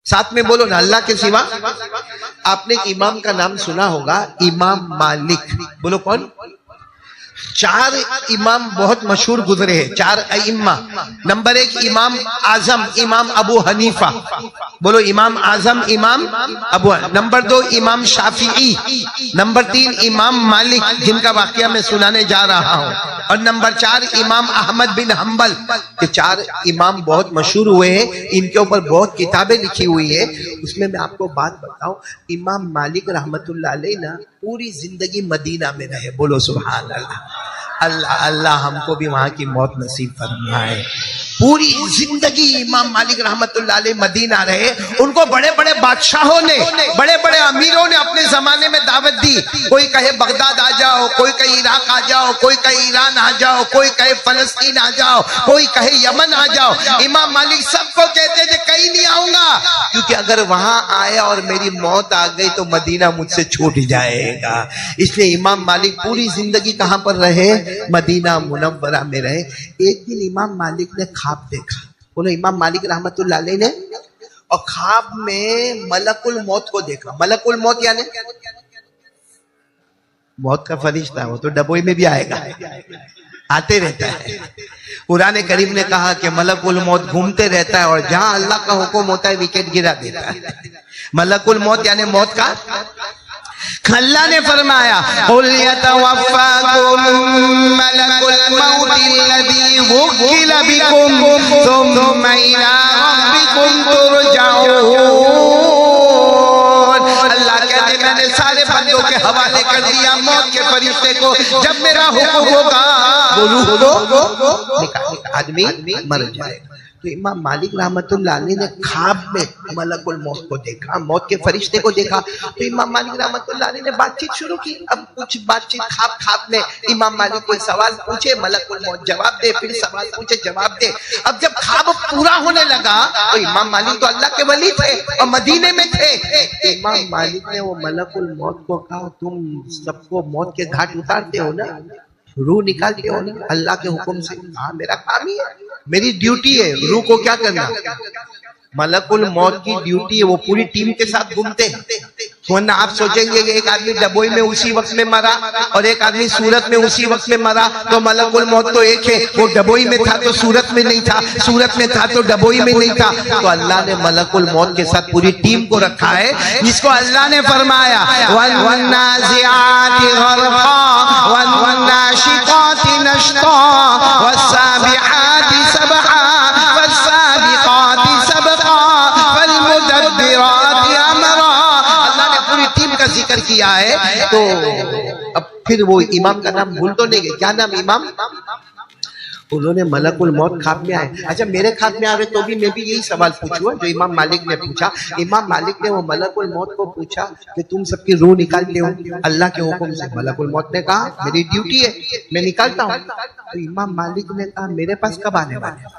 साथ में बोलो ना, अल्लाह के सिवा। आपने एक इमाम का नाम सुना होगा, इमाम मालिक। बोलो कौन? 4 इमाम बहुत मशहूर गुजरे हैं, 4 अइम्मा। नंबर 1 इमाम आजम इमाम अबू हनीफा। बोलो इमाम आजम इमाम अबू। नंबर 2 इमाम शाफिई। नंबर 3 इमाम मालिक, जिनका वाकया मैं सुनाने जा रहा हूं। और नंबर 4 इमाम अहमद बिन हम्बल। ये 4 इमाम बहुत मशहूर हुए हैं, इनके ऊपर बहुत किताबें लिखी हुई है। उसमें मैं आपको बात बताऊं, इमाम मालिक रहमतुल्लाह अलैह ना पूरी जिंदगी मदीना में रहे। बोलो सुभान अल्लाह। अल्लाह अल्लाह हमको भी वहां की मौत नसीब फरमाए। पूरी जिंदगी इमाम मालिक रहमतुल्लाह अलैह मदीना रहे। उनको बड़े बड़े बादशाहों ने, बड़े बड़े अमीरों ने अपने जमाने में दावत दी। कोई कहे बगदाद आ जाओ, कोई कहे इराक आ जाओ, कोई कहे ईरान आ जाओ, कोई कहे फलस्तीन आ जाओ, कोई कहे यमन आ जाओ। इमाम मालिक सबको कहते थे कहीं नहीं आऊंगा, क्योंकि अगर वहां आया और मेरी मौत आ गई तो मदीना मुझसे छूट जाएगा। इसलिए इमाम मालिक पूरी जिंदगी कहां पर रहे? मदीना मुनव्वरा में रहे। एक दिन इमाम मालिक ने ख्वाब देखा। बोलो इमाम मालिक रहमतुल्लाह अलैह ने, और ख्वाब में मलकुल मौत को देखा। मलकुल मौत यानी मौत का फरिश्ता, वो तो डबोई में भी आएगा, आते रहता है। कुरान करीम ने कहा कि मलकुल मौत घूमते रहता है और जहां अल्लाह का हुक्म होता है विकेट गिरा देता है। मलकुल मौत यानी मौत का। अल्लाह ने फरमाया कुल यतवफ़्फ़ाकुम मलकुल मौतिल्लज़ी वुक्किला बिकुम सुम्मा इला रब्बिकुम तुरजाऊन। अल्लाह कहते मैंने सारे बंदों के हवाले कर दिया मौत के फरिश्ते को। जब मेरा हुक्म होगा वो रूह को आदमी मर जाएगा। तो इमाम मालिक रहमतुल्लाह अलैह ने ख्वाब में मलकुल मौत को देखा, मौत के फरिश्ते को देखा। तो इमाम मालिक रहमतुल्लाह अलैह ने बातचीत शुरू की। अब कुछ बातचीत ख्वाब में इमाम मालिक कोई सवाल पूछे, मलकुल मौत जवाब दे, फिर सवाल पूछे जवाब दे। अब जब ख्वाब पूरा होने लगा तो इमाम मालिक तो अल्लाह के वली थे और मदीने में थे। इमाम मालिक ने वो मलकुल मौत को कहा तुम सबको मौत के घाट उतारते हो ना, रूह निकालते हो ना अल्लाह के हुक्म से? हाँ मेरा काम ही है, मेरी ड्यूटी है रूह को क्या करना। मलकुल मौत की ड्यूटी है, वो पूरी टीम के साथ घूमते हैं। वरना आप सोचेंगे कि एक आदमी डबोई में उसी वक्त में मरा और एक आदमी सूरत में उसी वक्त में मरा, तो मलकुल मौत तो एक है। वो डबोई में था तो सूरत में नहीं था, सूरत में था तो डबोई में नहीं था। तो अल्लाह ने मलकुल मौत के साथ पूरी टीम को रखा है, जिसको अल्लाह ने फरमाया वन्नाज़िआति ग़रक़ा वन्नाशिताति नश्ता वस्साबिहाति सबहा वस्साबिकाति सबका फलमुदब्बिराति अमरा। अल्लाह ने पूरी टीम का जिक्र किया है। तो अब फिर वो इमाम का नाम भूल तो नहीं गए, क्या नाम इमाम? उन्होंने मलकुल मौत ख्वाब में आए। अच्छा मेरे ख्वाब में आ रहे तो भी मैं भी यही सवाल पूछूंगा जो इमाम मालिक ने पूछा। इमाम मालिक ने वो मलकुल मौत को पूछा कि तुम सबकी रूह निकालते हो अल्लाह के हुक्म से? मलकुल मौत ने कहा मेरी ड्यूटी है, मैं निकालता हूँ। तो इमाम मालिक ने कहा मेरे पास कब आने वाले?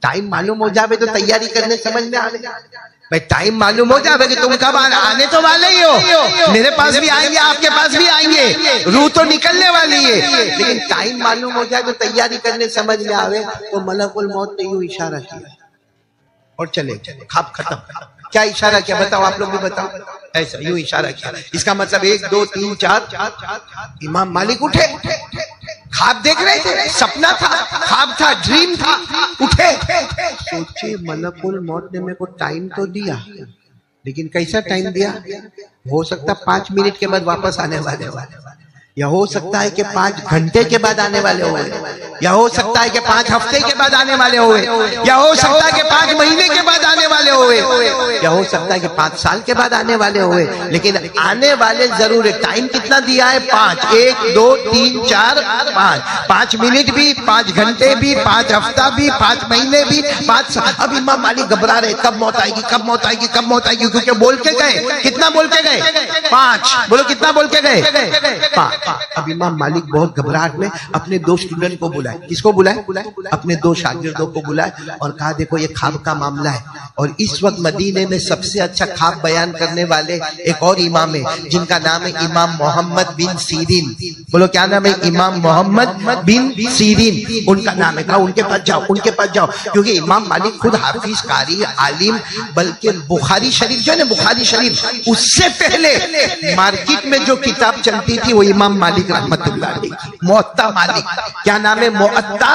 टाइम मालूम हो जावे तो तैयारी करने समझ में आवे। भाई टाइम मालूम हो जावे कि तुम कब आने तो वाले ही हो, मेरे पास भी आएंगे आपके पास भी आएंगे, रूह तो निकलने वाली है। लेकिन टाइम मालूम हो जाए तो तैयारी करने समझ में आवे। तो मलकुल मौत ने यूं इशारा किया और चले ख्वाब खत्म। क्या इशारा किया बताओ, आप लोग भी बताओ। ऐसा यूं इशारा किया, इसका मतलब 1 2 3 4। इमाम मालिक उठे, ख्वाब देख रहे थे, सपना था, ख्वाब था, ड्रीम था। उठे, सोचे मलकुल मौत ने मेरे को टाइम तो दिया, लेकिन कैसा टाइम दिया? हो सकता 5 मिनट के बाद वापस आने वाले, या हो सकता है कि 5 घंटे के बाद आने वाले हुए, या हो सकता है कि 5 हफ्ते के बाद आने वाले हुए, या हो सकता है कि 5 महीने के बाद आने वाले हुए, या हो सकता है कि 5 साल के बाद आने वाले हुए। लेकिन आने वाले जरूर है। टाइम कितना दिया है? 5। 1 2 3 4 5। 5 मिनट भी, 5 घंटे भी, 5 हफ्ता भी, 5 महीने भी, 5 साल। अब इमाम मालिक घबरा रहे कब मौत आएगी, कब मौत आएगी, कब मौत आएगी, क्योंकि बोल के गए। कितना बोल के गए? 5। बोलो कितना बोल के गए? 5। अब इमाम मालिक बहुत घबराहट में अपने दो स्टूडेंट को बुलाए। किसको बुलाए? अपने दो शागिर्दों को बुलाए और कहा देखो ये ख्वाब का मामला है। और इस वक्त मदीने में सबसे अच्छा ख्वाब बयान करने वाले एक और इमाम है जिनका नाम है इमाम मोहम्मद बिन सीरीन। बोलो क्या नाम है? इमाम मोहम्मद बिन सीरीन उनका नाम है। कहा उनके पास जाओ, उनके पास जाओ, क्योंकि इमाम मालिक खुद हाफिज, कारी, आलिम, बल्कि बुखारी शरीफ जो है ना, बुखारी शरीफ उससे पहले मार्केट में जो किताब चलती थी वो इमाम मालिक रहमतुल्लाह अलैह की, मुअत्ता मालिक। क्या नाम है? मुअत्ता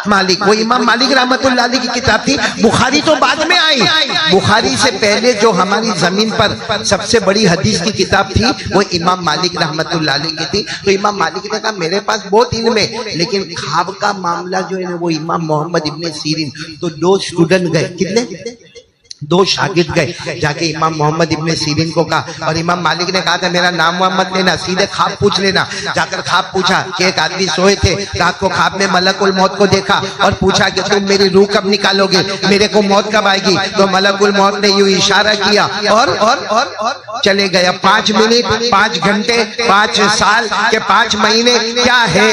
मालिक। वो इमाम मालिक रहमतुल्लाह अलैह की किताब थी। बुखारी तो बाद में आई। बुखारी से पहले जो हमारी जमीन पर सबसे बड़ी हदीस की किताब थी वो इमाम मालिक रहमतुल्लाह अलैह की थी। तो इमाम मालिक ने कहा मेरे पास बहुत इल्म है, लेकिन ख्वाब का मामला जो है ना वो इमाम मोहम्मद इब्ने सीरीन। तो दो स्टूडेंट गए, कितने? दो शागिर्द गए, जाके इमाम मोहम्मद इब्ने सीरीन को कहा। और इमाम मालिक ने कहा था मेरा नाम वाम मत लेना, सीधे ख्वाब पूछ लेना। जाकर ख्वाब पूछा कि एक आदमी सोए थे, रात को ख्वाब में मलकुल मौत को देखा और पूछा कि तुम मेरी रूह कब निकालोगे, मेरे को मौत कब आएगी? तो मलकुल मौत ने यूं इशारा किया और चले गए। 5 मिनट, 5 घंटे, 5 साल के 5 महीने क्या है?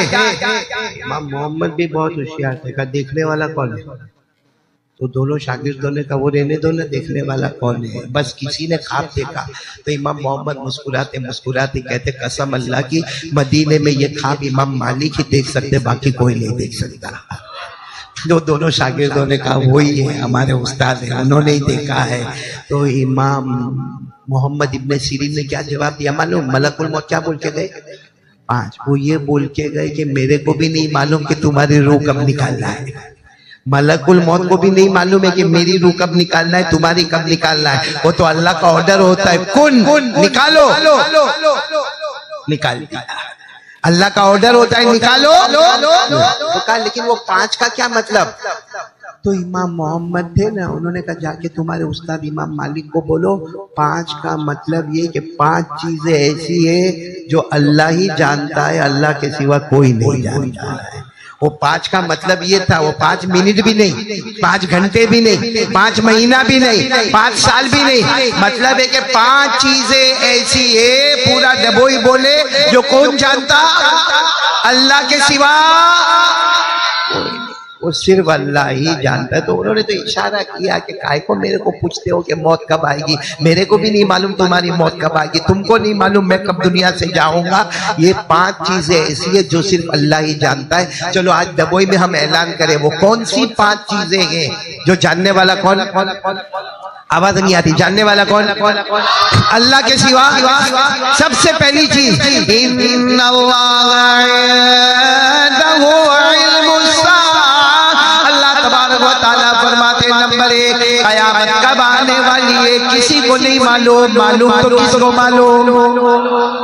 इमाम मोहम्मद भी बहुत होशियार थे। कहा देखने वाला कौन है? तो दोनों शागिर्दों ने कहा वो रहने दो ना, देखने वाला कौन है, बस किसी ने ख्वाब देखा। तो इमाम मोहम्मद मुस्कुराते मुस्कुराते कहते कसम अल्लाह की मदीने में ये ख्वाब इमाम मालिक ही देख सकते, बाकी कोई नहीं देख सकता। जो दोनों शागिर्दों ने कहा वही है, हमारे उस्ताद है, उन्होंने ही देखा है। तो इमाम मोहम्मद इब्ने सीरीन ने क्या जवाब दिया मालूम? मलकुल मौत क्या बोल के गए? 5। वो ये बोल के गए कि मेरे को भी नहीं मालूम कि तुम्हारी रूह कब निकालना है। मलकुल मौत को भी नहीं मालूम है कि मेरी रूह कब निकालना है, तुम्हारी कब निकालना है। वो तो अल्लाह का ऑर्डर होता है, कुन निकालो, निकाल दिया। अल्लाह का ऑर्डर होता है निकालो। तो कहा लेकिन वो 5 का क्या मतलब? तो इमाम मोहम्मद थे ना, उन्होंने कहा जाके तुम्हारे उस्ताद इमाम मालिक को बोलो 5 का मतलब ये कि 5 चीजें ऐसी है जो अल्लाह ही जानता है, अल्लाह के सिवा कोई नहीं जानता है। वो 5 का मतलब ये था। वो 5 मिनट भी नहीं, 5 घंटे भी नहीं, 5 महीना भी नहीं, 5 साल भी नहीं। मतलब है कि 5 चीजें ऐसी है, पूरा डबोई बोले, जो कौन जानता? अल्लाह के सिवा वो सिर्फ अल्लाह ही जानता है। तो उन्होंने तो इशारा किया कि काय को मेरे को पूछते हो कि मौत कब आएगी? मेरे को भी नहीं मालूम तुम्हारी मौत कब आएगी, तुमको नहीं मालूम मैं कब दुनिया से जाऊंगा। ये 5 चीजें ऐसी है जो सिर्फ अल्लाह ही जानता है। चलो आज दबोई में हम ऐलान करें वो कौन सी 5 चीजें हैं जो जानने वाला कौन? आवाज नहीं आती। जानने वाला कौन? अल्लाह के सिवा। सबसे पहली चीज फरमाते नंबर 1 कयामत कब आने वाली है किसी को नहीं मालूम। मालूम तो किसको मालूम?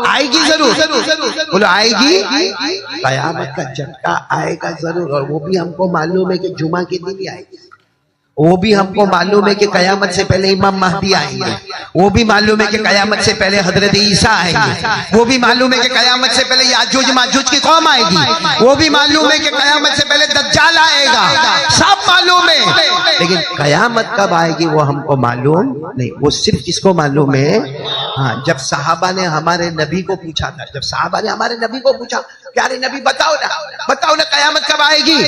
आएगी जरूर। बोलो आएगी। कयामत का झटका आएगा जरूर, और वो भी हमको मालूम है कि जुमा के दिन ही आएगी। वो भी हमको मालूम है कि कयामत से पहले इमाम महदी आएंगे। वो भी मालूम है कि कयामत से पहले हजरत ईसा आएंगे। वो भी मालूम है कि कयामत से पहले याजूज माजूज की कौम आएगी। वो भी मालूम है कि कयामत से पहले दज्जाल आएगा। सब मालूम है, लेकिन कयामत कब आएगी वो हमको मालूम नहीं। वो सिर्फ किसको मालूम है? हाँ, जब सहाबा ने हमारे नबी को पूछा था, जब सहाबा ने हमारे नबी को पूछा प्यारे नबी बताओ ना कयामत कब आएगी?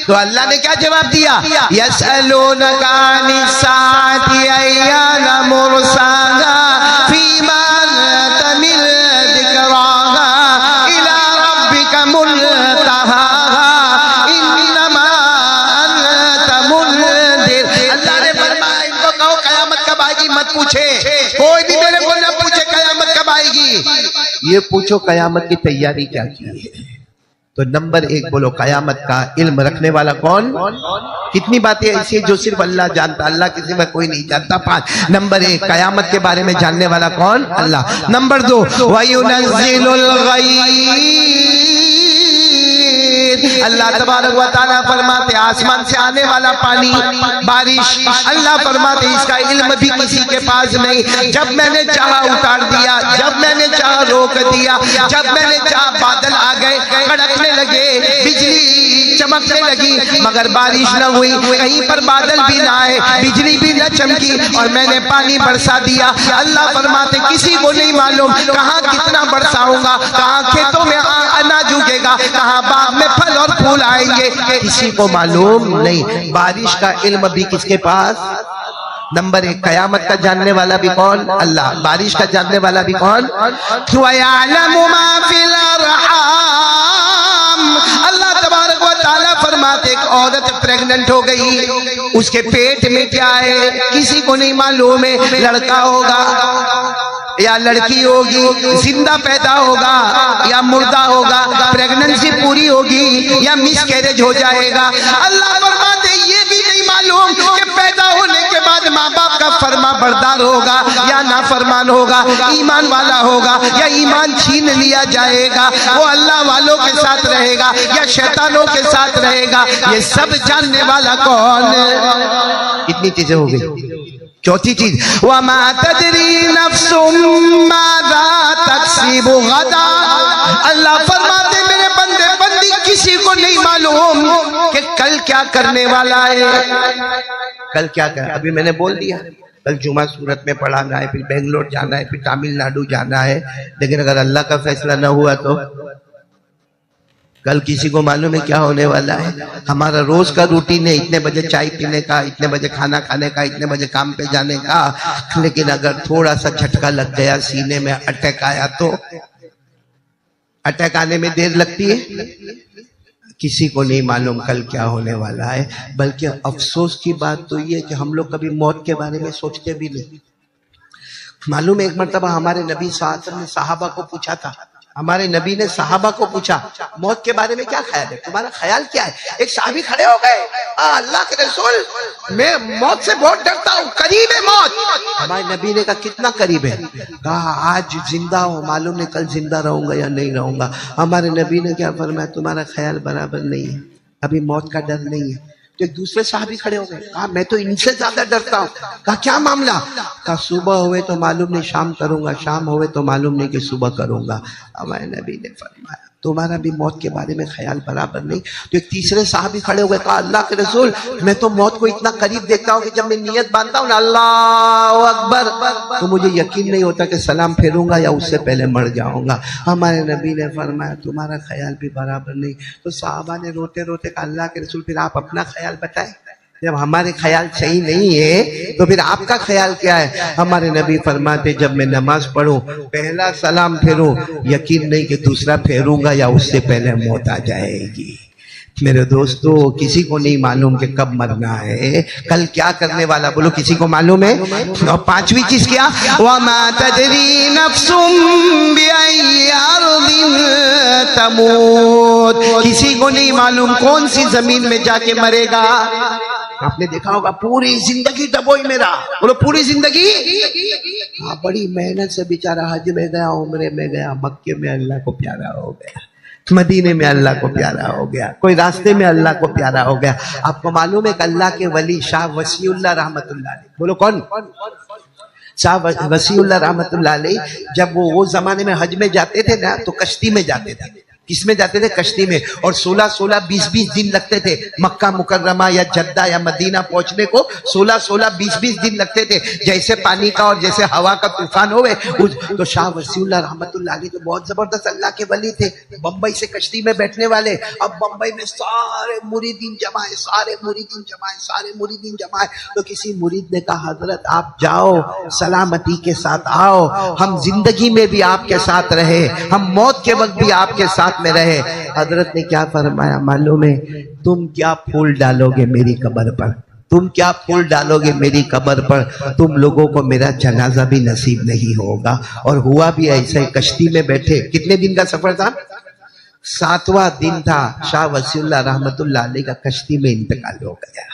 तो अल्लाह ने क्या जवाब दिया? यसअलूनका अनिस्साअति अय्याना मुरसाहा फीमा तमिल दिक्राहा इला रब्बिका मुनतहाहा इन्नमा अंता मुनदिर। अल्लाह ने फरमाया इनको कहो कयामत कब आएगी मत पूछे, कोई भी मेरे को न पूछे कयामत कब आएगी, ये पूछो कयामत की तैयारी क्या की है। तो नंबर 1 बोलो कयामत का इल्म रखने वाला कौन? कितनी बातें ऐसी है जो सिर्फ अल्लाह जानता, अल्लाह के सिवा कोई नहीं जानता। 5 नंबर 1 कयामत के बारे में जानने वाला कौन? अल्लाह। नंबर 2 वयुनज़्ज़िलुल गय्ज़। अल्लाह तबारक व तआला फरमाते आसमान से आने वाला पानी बारिश, अल्लाह फरमाते इसका इल्म भी किसी के पास नहीं। जब मैंने चाहा उतार दिया, जब मैंने चाहा और रोक दिया। जब मैंने बादल आ गए, कड़कने लगे, बिजली चमकने लगी, मगर बारिश न हुई, कहीं पर बादल भी ना आए, बिजली भी न चमकी, और मैंने पानी बरसा दिया। अल्लाह फरमाते किसी को नहीं मालूम कहाँ कितना बरसाऊंगा, कहाँ खेतों में अनाज उगेगा, कहाँ बाग में फल और फूल आएंगे, किसी को मालूम नहीं। बारिश का इल्म भी किसके पास? नंबर 1, कयामत का जानने वाला भी कौन? अल्लाह। बारिश का जानने वाला भी कौन? अल्लाह तबारक व तआला फरमाते एक औरत प्रेग्नेंट हो गई, उसके पेट में क्या है किसी को नहीं मालूम है, लड़का होगा या लड़की होगी, जिंदा पैदा होगा या मुर्दा होगा, प्रेगनेंसी पूरी होगी या मिसकैरेज हो जाएगा। अल्लाह फरमाते ये भी नहीं मालूम कि पैदा होने के बाद माँ बाप का फरमा बरदार होगा या नाफरमान होगा, ईमान वाला होगा या ईमान छीन लिया जाएगा, वो अल्लाह वालों के साथ रहेगा या शैतानों के साथ रहेगा, ये सब जानने वाला कौन? इतनी चीजें हो गई। चौथी चीज, वमा तदरी नफ्सुम माज़ा तक्सिबु गदा। अल्लाह फरमाते मेरे बंदे बंदी किसी को नहीं मालूम कि कल क्या करने वाला है, कल क्या कर। अभी मैंने बोल दिया कल जुमा सूरत में पढ़ाना है, फिर बेंगलोर जाना है, फिर तमिलनाडु जाना है, लेकिन अगर अल्लाह का फैसला न हुआ तो कल किसी को मालूम है क्या होने वाला है। हमारा रोज का रूटीन है इतने बजे चाय पीने का, इतने बजे खाना खाने का, इतने बजे काम पे जाने का, लेकिन अगर थोड़ा सा झटका लग गया, सीने में अटैक आया तो अटैक आने में देर लगती है। किसी को नहीं मालूम कल क्या होने वाला है। बल्कि अफसोस की बात तो ये कि हम लोग कभी मौत के बारे में सोचते भी नहीं। मालूम है एक मर्तबा हमारे नबी सल्लल्लाहु अलैहि वसल्लम ने सहाबा को पूछा था, हमारे नबी ने सहाबा को पूछा मौत के बारे में क्या ख्याल है, तुम्हारा ख्याल क्या है। एक साहबी खड़े हो गए, अल्लाह के रसूल मैं मौत से बहुत डरता हूँ, करीब है मौत। हमारे नबी ने कहा कितना करीब है, कहा आज जिंदा हो, मालूम नहीं कल जिंदा रहूंगा या नहीं रहूंगा। हमारे नबी ने क्या फरमाया, तुम्हारा ख्याल बराबर नहीं है, अभी मौत का डर नहीं है। तो एक दूसरे साहबी खड़े हो गए, कहा मैं तो इनसे ज्यादा डरता हूँ। कहा क्या मामला, कहा सुबह हुए तो मालूम नहीं शाम करूंगा, शाम हुए तो मालूम नहीं कि सुबह करूंगा। हमारे नबी ने फरमाया तुम्हारा भी मौत के बारे में ख्याल बराबर नहीं। तो एक तीसरे साहबी खड़े हो गए, कहा अल्लाह के रसूल मैं तो मौत को इतना करीब देखता हूँ कि जब मैं नियत बांधता हूँ ना अल्लाह अकबर, तो मुझे यकीन नहीं होता कि सलाम फेरूंगा या उससे पहले मर जाऊंगा। हमारे नबी ने फरमाया तुम्हारा ख्याल भी बराबर नहीं। तो साहबा ने रोते रोते कहा अल्लाह के रसूल फिर आप अपना ख्याल बताएं, जब हमारे ख्याल सही नहीं है तो फिर आपका ख्याल क्या है। हमारे नबी फरमाते जब मैं नमाज पढ़ूं पहला सलाम फेरूं, यकीन नहीं कि दूसरा फेरूंगा या उससे पहले मौत आ जाएगी। मेरे दोस्तों किसी को नहीं मालूम कि कब मरना है, कल क्या करने वाला, बोलो किसी को मालूम है। और पांचवी चीज क्या, वमा तदरी नफ्सुम बिअय्यि अर्दिन तमूत। किसी को नहीं मालूम कौन सी जमीन में जाके मरेगा। आपने देखा होगा पूरी जिंदगी डबोई मेरा, बोलो पूरी जिंदगी। हाँ बड़ी मेहनत से बेचारा हज में गया, उम्रे में गया, मक्के में अल्लाह को प्यारा हो गया, मदीने में अल्लाह को प्यारा हो गया, कोई रास्ते में अल्लाह को प्यारा हो गया। आपको मालूम है कि अल्लाह के वली शाह वसीउल्लाह रहमतुल्लाह अलैह, बोलो कौन, शाह वसीउल्लाह रहमतुल्लाह अलैह, जब वो जमाने में हज में जाते थे ना तो कश्ती में जाते थे। किसमें जाते थे, कश्ती में। और 16-16, 20-20 दिन लगते थे मक्का मुकर्रमा या जद्दा या मदीना पहुंचने को। 16-16, 20-20 दिन लगते थे। जैसे पानी का और जैसे हवा का तूफान होवे। तो शाह वसीउल्लाह रहमतुल्लाह अलैह तो बहुत जबरदस्त अल्लाह के वली थे, बम्बई से कश्ती में बैठने वाले। अब बम्बई में सारे मुरीदीन जमाए, सारे मुरीदीन जमाए, सारे मुरीदीन जमाए। तो किसी मुरीद ने कहा हजरत आप जाओ, सलामती के साथ आओ, हम जिंदगी में भी आपके साथ रहे, हम मौत के वक्त भी आपके साथ में रहे। हजरत ने क्या फरमाया मालूम है, तुम क्या फूल डालोगे मेरी कब्र पर, तुम क्या फूल डालोगे मेरी कब्र पर, तुम लोगों को मेरा जनाजा भी नसीब नहीं होगा। और हुआ भी ऐसे, कश्ती में बैठे, कितने दिन का सफर था, 7वां दिन था। शाह वसीउल्लाह रहमतुल्लाह अलैह का कश्ती में इंतकाल हो गया।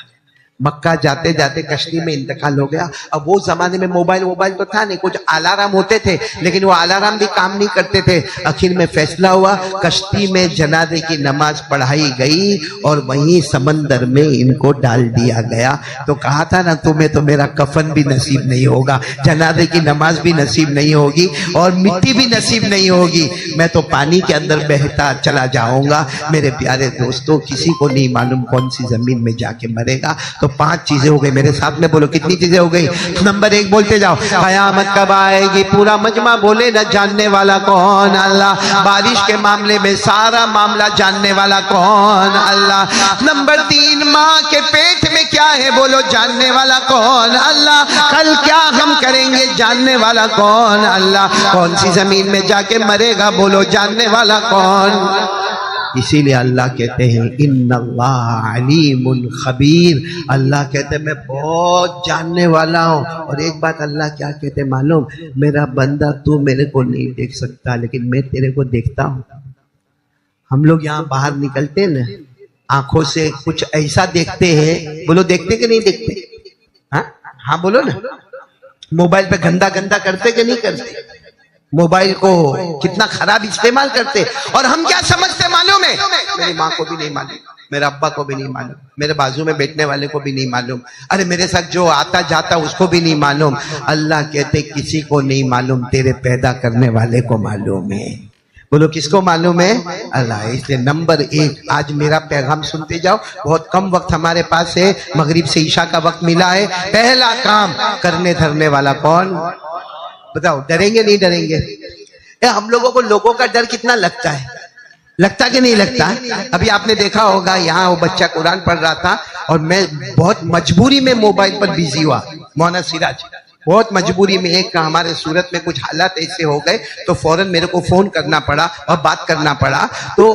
मक्का जाते जाते कश्ती में इंतकाल हो गया। अब वो जमाने में मोबाइल तो था नहीं, कुछ अलार्म होते थे लेकिन वो अलार्म भी काम नहीं करते थे। आखिर में फैसला हुआ, कश्ती में जनाजे की नमाज पढ़ाई गई और वहीं समंदर में इनको डाल दिया गया। तो कहा था ना, तुम्हें तो मेरा कफन भी नसीब नहीं होगा, जनाजे की नमाज भी नसीब नहीं होगी और मिट्टी भी नसीब नहीं होगी, मैं तो पानी के अंदर बहता चला जाऊंगा। मेरे प्यारे दोस्तों, किसी को नहीं मालूम कौन सी जमीन में जाके मरेगा। तो 5 चीजें हो गई, मेरे साथ में बोलो कितनी चीजें हो गई। नंबर 1 बोलते जाओ, कयामत कब आएगी, पूरा मजमा बोले न जानने वाला कौन अल्लाह। बारिश के मामले में सारा मामला जानने वाला कौन अल्लाह। नंबर 3, माँ के पेट में क्या है, बोलो जानने वाला कौन अल्लाह। कल क्या हम करेंगे, जानने वाला कौन अल्लाह। कौन सी जमीन में जाके मरेगा, बोलो जानने वाला कौन। इसीलिए अल्लाह कहते हैं इन्नल्लाह अलीमुन खबीर, अल्लाह कहते हैं मैं बहुत जानने वाला हूँ। और एक बात अल्लाह क्या कहते हैं मालूम, मेरा बंदा तू मेरे को नहीं देख सकता लेकिन मैं तेरे को देखता हूँ। हम लोग यहाँ बाहर निकलते हैं ना, आंखों से कुछ ऐसा देखते हैं, बोलो देखते कि नहीं देखते? हाँ बोलो ना। मोबाइल पे गंदा गंदा करते कि नहीं करते? मोबाइल को कितना खराब इस्तेमाल करते, और हम क्या समझते मालूम है, मेरी माँ को भी नहीं मालूम, मेरे अब्बा को भी नहीं मालूम, मेरे बाजू में बैठने वाले को भी नहीं मालूम, अरे मेरे साथ जो आता जाता उसको भी नहीं मालूम। अल्लाह कहते किसी को नहीं मालूम, तेरे पैदा करने वाले को मालूम है। बोलो किसको मालूम है? अल्लाह। इसलिए नंबर 1, आज मेरा पैगाम सुनते जाओ, बहुत कम वक्त हमारे पास है, मगरिब से ईशा का वक्त मिला है। पहला काम करने धरने वाला कौन, बताओ, डरेंगे नहीं डरेंगे? हम लोगों को लोगों का डर कितना लगता है, लगता कि नहीं लगता? अभी आपने देखा होगा, यहाँ वो बच्चा कुरान पढ़ रहा था और मैं बहुत मजबूरी में मोबाइल पर बिजी हुआ। मौलाना सिराज, बहुत मजबूरी में, एक हमारे सूरत में कुछ हालात ऐसे हो गए तो फौरन मेरे को फोन करना पड़ा और बात करना पड़ा। तो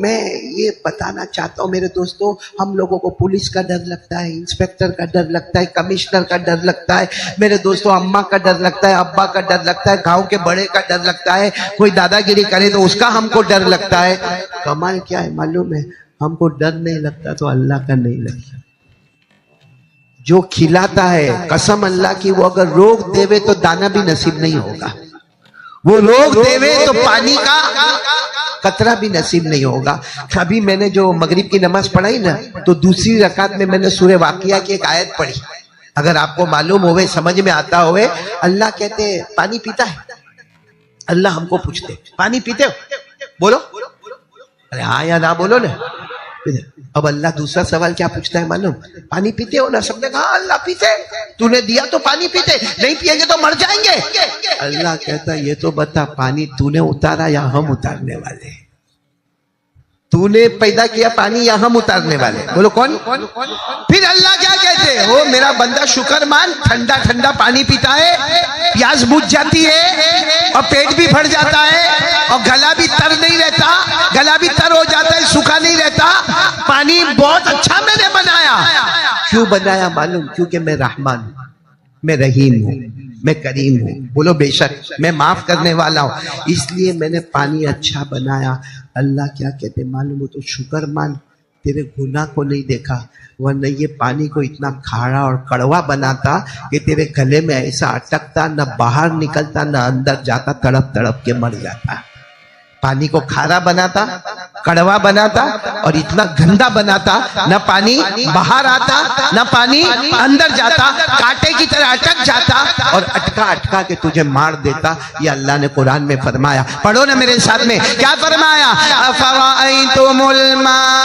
मैं ये बताना चाहता हूँ मेरे दोस्तों, हम लोगों को पुलिस का डर लगता है, इंस्पेक्टर का डर लगता है, कमिश्नर का डर लगता है, मेरे दोस्तों अम्मा का डर लगता है, अब्बा का डर लगता है, गांव के बड़े का डर लगता है, कोई दादागिरी करे तो उसका हमको डर लगता है। कमाल क्या है मालूम है, हमको डर नहीं लगता तो अल्लाह का नहीं लगता। जो खिलाता है, कसम अल्लाह की, वो अगर रोक देवे तो दाना भी नसीब नहीं होगा, वो रोक देवे तो पानी का कतरा भी नसीब नहीं होगा। अभी मैंने जो मगरिब की नमाज पढ़ाई ना, तो दूसरी रकात में मैंने सूरह वाकिया की एक आयत पढ़ी, अगर आपको मालूम होवे, समझ में आता होवे। अल्लाह कहते पानी पीता है, अल्लाह हमको पूछते पानी पीते हो, बोलो अरे हाँ या ना बोलो ना। अब अल्लाह दूसरा सवाल क्या पूछता है मालूम, पानी पीते हो ना? सबने कहा अल्लाह पीते, तूने दिया तो पानी पीते, नहीं पिएंगे तो मर जाएंगे। अल्लाह कहता ये तो बता, पानी तूने उतारा या हम उतारने वाले? तूने पैदा किया पानी या हम उतारने वाले? बोलो कौन? फिर अल्लाह क्या कहते हो, मेरा बंदा शुक्र मान, ठंडा ठंडा पानी पीता है, प्यास बुझ जाती है और पेट भी भर जाता है और गला भी तर नहीं रहता, गला भी तर हो जाता है, सूखा नहीं रहता। पानी बहुत अच्छा मैंने बनाया। क्यों बनाया मालूम? क्योंकि मैं रहमान हूं, मैं रहीम हूं, मैं करीम हूं। बोलो बेशक, मैं माफ करने वाला हूं, इसलिए मैंने पानी अच्छा बनाया। अल्लाह क्या कहते मालूम हो, तो शुक्र मान, तेरे गुनाह को नहीं देखा, वरना ये पानी को इतना खारा और कड़वा बनाता कि तेरे गले में ऐसा अटकता, न बाहर निकलता न अंदर जाता, तड़प तड़प के मर जाता। पानी को खारा बनाता, कड़वा बनाता और इतना गंदा बनाता, न पानी बाहर आता न पानी अंदर जाता, कांटे की तरह अटक जाता और अटका अटका के तुझे मार देता। ये अल्लाह ने कुरान में फरमाया। पढ़ो ना मेरे साथ में, क्या फरमाया? अफराअयतुमुल मा'ल्लज़ी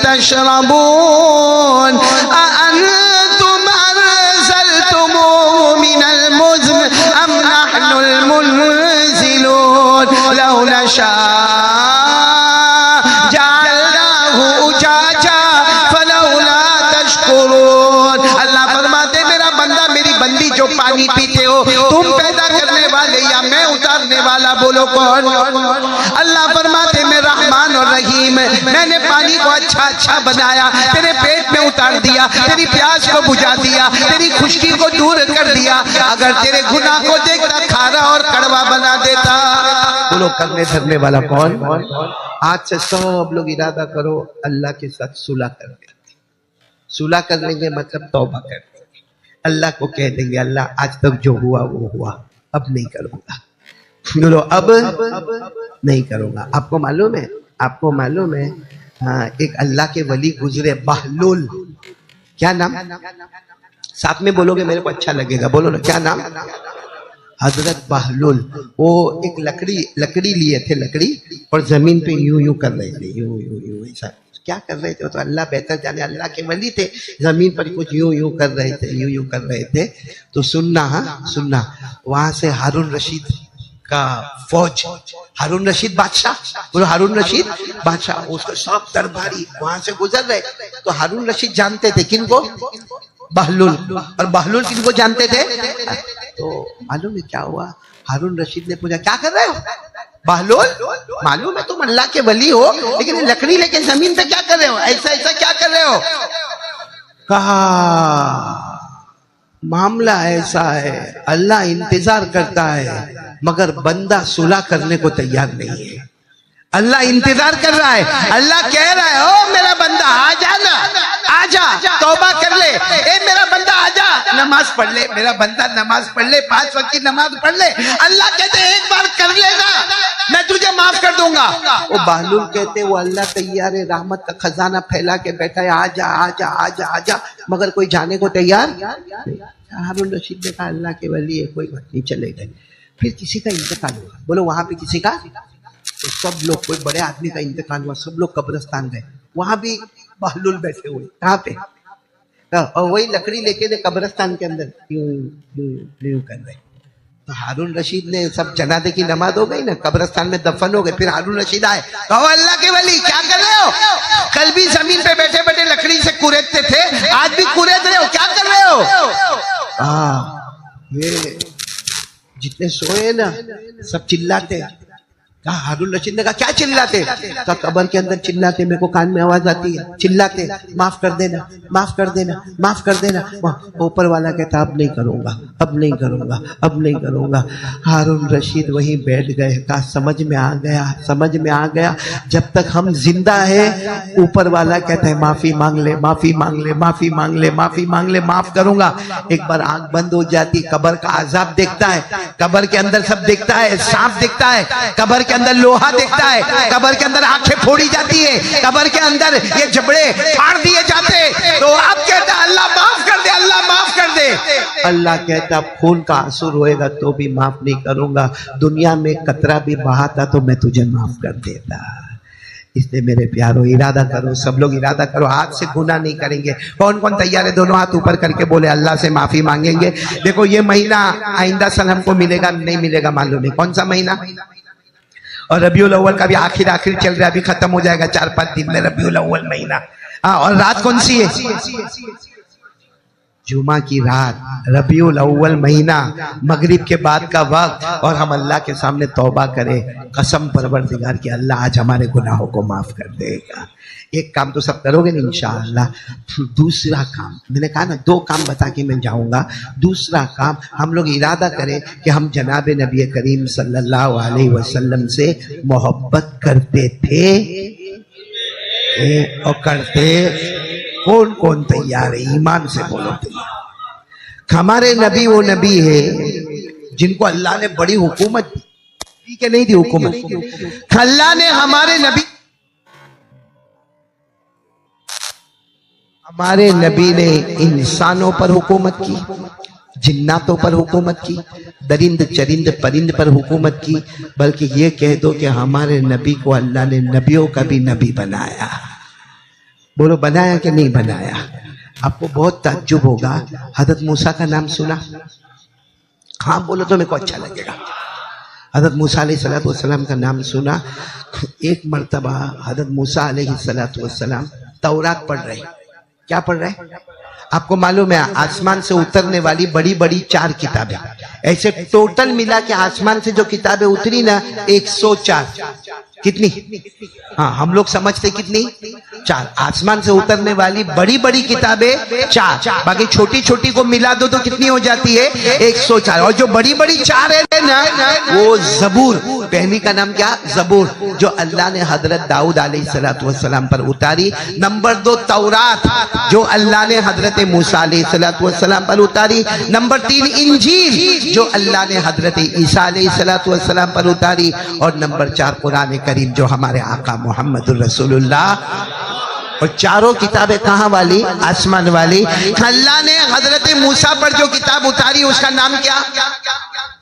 तशरबून अअंतुम अनज़लतुमूहु मिनल मुज़्न अम नहनुल मुनज़िलून लौ नशा जअलनाहु उजाजा फलौला तशकुरून। अल्लाह फरमाते मेरा बंदा मेरी बंदी जो पानी पीते हो, तुम पैदा करने वाले या मैं उतारने वाला? बोलो कौन? अल्लाह फरमाते मैं रहमान और रहीम, मैंने पानी को अच्छा अच्छा बनाया, तेरे पेट में उतार दिया, तेरी प्यास को बुझा दिया, तेरी खुश्की को दूर कर दिया। अगर तेरे गुनाह को देखता खारा और कड़वा बना देता। बोलो करने धरने वाला कौन? आज से सब लोग इरादा करो अल्लाह के साथ सुलह कर देंगे। सुलह कर लेंगे मतलब तौबा कर देंगे। अल्लाह को कह देंगे अल्लाह आज तक जो हुआ वो हुआ, अब नहीं करूंगा। बोलो अब नहीं करूंगा। आपको मालूम है एक अल्लाह के वली गुजरे, बहलुल। क्या नाम? साथ में बोलोगे मेरे को अच्छा लगेगा, बोलो ना क्या नाम? हजरत बहलुल। वो एक लकड़ी लिए थे, लकड़ी, और जमीन पे यूं यूं कर रहे थे, यूं ऐसा क्या कर रहे थे तो अल्लाह बेहतर जाने। अल्लाह के वली थे, जमीन पर कुछ यूं यूं कर रहे थे। तो सुनना वहां से हारून रशीद का फौज, हारून रशीद बादशाह, बोलो हारून रशीद बादशाह, उसके सब दरबारी वहां से गुजर रहे। तो हारून रशीद जानते थे किनको? बहलुल। और बहलुल किनको जानते थे? तो मालूम है क्या हुआ? हारून रशीद ने पूछा क्या कर रहे हो बहलुल? मालूम है तुम अल्लाह के वली हो, लेकिन लकड़ी लेके जमीन पे क्या कर रहे हो? ऐसा क्या कर रहे हो? कहा मामला ऐसा है, अल्लाह इंतजार करता है मगर बंदा सुलह करने को तैयार नहीं है। अल्लाह इंतजार कर रहा है, अल्लाह कह रहा है ओ मेरा बंदा आजा ना, आजा तौबा कर ले, ए मेरा बंदा आजा नमाज पढ़ ले, मेरा बंदा नमाज पढ़ ले, 5 वक्त की नमाज पढ़ ले। अल्लाह कहते एक बार कर लेना मैं तुझे माफ कर दूंगा। वो बहलुल कहते वो अल्लाह तैयार है, रहमत का खजाना फैला के बैठा है, आजा आजा आजा आजा, मगर कोई जाने को तैयार। हारून रशीद ने कहा अल्लाह के वली है, कोई बात नहीं, चले गए। फिर किसी का इंतकाल हुआ, बोलो वहां पे किसी का, तो सब लोग, कोई बड़े आदमी का इंतकाल हुआ, सब लोग कब्रिस्तान गए, वहां भी बहलुल बैठे हुए। कहाँ पे? और वही लकड़ी लेके ने कब्रिस्तान के अंदर यूं कर रहे। तो हारून रशीद ने सब जनाजे की नमाज हो गई ना, कब्रिस्तान में दफन हो गए। फिर हारून रशीद आए, कहो अल्लाह के वली क्या कर रहे हो? कल भी जमीन पे बैठे बैठे लकड़ी से कुरेदते थे, आज भी कुरेद रहे हो, क्या कर रहे हो? ये जितने सोए ना सब चिल्लाते। कहा हारून रशीद ने कहा क्या चिल्लाते? कहा कब्र के अंदर चिल्लाते, मेरे को कान में आवाज आती है, चिल्लाते माफ कर देना, माफ कर देना, माफ कर देना। ऊपर वाला कहता अब नहीं करूंगा, अब नहीं करूंगा, अब नहीं करूंगा। हारून रशीद वहीं बैठ गए। कहा समझ में आ गया, समझ में आ गया, जब तक हम जिंदा है ऊपर वाला कहता है माफी मांग ले, माफी मांग ले, माफी मांग ले, माफी मांग ले, माफ करूंगा। एक बार आंख बंद हो जाती, कब्र का अजाब देखता है, कब्र के अंदर सब दिखता है, सांप दिखता है, कब्र के अंदर लोहा दिखता है, कब्र के अंदर आंखें फोड़ी जाती है, कब्र के अंदर ये जबड़े फाड़ दिए जाते। तो आप कहता अल्लाह माफ कर दे, अल्लाह माफ कर दे। अल्लाह कहता खून का आंसू रोएगा तो भी माफ नहीं करूंगा, दुनिया में कतरा भी बहाता तो मैं तुझे माफ कर देता। इसलिए मेरे प्यारो इरादा करो, सब लोग इरादा करो, आज से गुनाह नहीं करेंगे। कौन कौन तैयार है? दोनों हाथ ऊपर करके बोले अल्लाह से माफी मांगेंगे। देखो ये महीना आइंदा साल हमको मिलेगा नहीं मिलेगा मालूम नहीं, कौन सा महीना? और रबीउल अव्वल का भी आखिर चल रहा है, अभी खत्म हो जाएगा 4-5 दिन में रबीउल अव्वल महीना। और रात कौन सी है? जुमा की रात, रबीउल अव्वल महीना, मगरिब के बाद का वक्त। और हम अल्लाह के सामने तौबा करें, कसम परवरदिगार की अल्लाह आज हमारे गुनाहों को माफ कर देगा। एक काम तो सब करोगे ना इंशाअल्लाह। दूसरा काम मैंने कहा ना, 2 काम बता के मैं जाऊंगा। दूसरा काम हम लोग इरादा करें कि हम जनाब नबी करीम सल्लल्लाहु अलैहि वसल्लम से मोहब्बत करते थे और करते। कौन कौन तैयार है? ईमान से बोलो तैयार। हमारे नबी वो नबी है जिनको अल्लाह ने बड़ी हुकूमत दी कि नहीं दी? हुकूमत अल्लाह ने हमारे नबी ने इंसानों पर हुकूमत की, जिन्नातों पर हुकूमत की, दरिंद चरिंद परिंद पर हुकूमत की। बल्कि ये कह दो कि हमारे नबी को अल्लाह ने नबियों का भी नबी बनाया। बोलो बनाया कि नहीं बनाया? आपको बहुत ताज्जुब होगा, हजरत मूसा का नाम सुना? हाँ बोलो तो मेरे को अच्छा लगेगा। हजरत मूसा अलैहिस्सलाम का नाम सुना? एक मर्तबा हजरत मूसा अलैहिस्सलाम तौरात पढ़ रहे। क्या पढ़ रहे? आपको मालूम है आसमान से उतरने वाली बड़ी बड़ी 4 किताबें, ऐसे टोटल मिला के आसमान से जो किताबें उतरी ना 104। कितनी? हाँ हम लोग समझते कितनी? चार। आसमान से उतरने वाली बड़ी बड़ी किताबें चार, बाकी छोटी छोटी को मिला दो तो कितनी हो जाती है? 104। और जो बड़ी बड़ी चार है ना, वो जबूर, पहली का नाम क्या? जबूर, जो अल्लाह ने हजरत दाऊद अलैहिस्सलाम पर उतारी। नंबर 2 तौरात, जो अल्लाह ने हजरत मूसा अलैहिस्सलाम पर उतारी। नंबर 3 इंजील, जो अल्लाह ने हजरत ईसा अलैहिस्सलाम पर उतारी। और नंबर 4 कुरान करीम, जो हमारे आका मोहम्मद रसूलुल्लाह। और चारों किताबें कहाँ वाली? आसमान वाली। अल्लाह ने हजरत मूसा पर जो किताब उतारी उसका नाम क्या?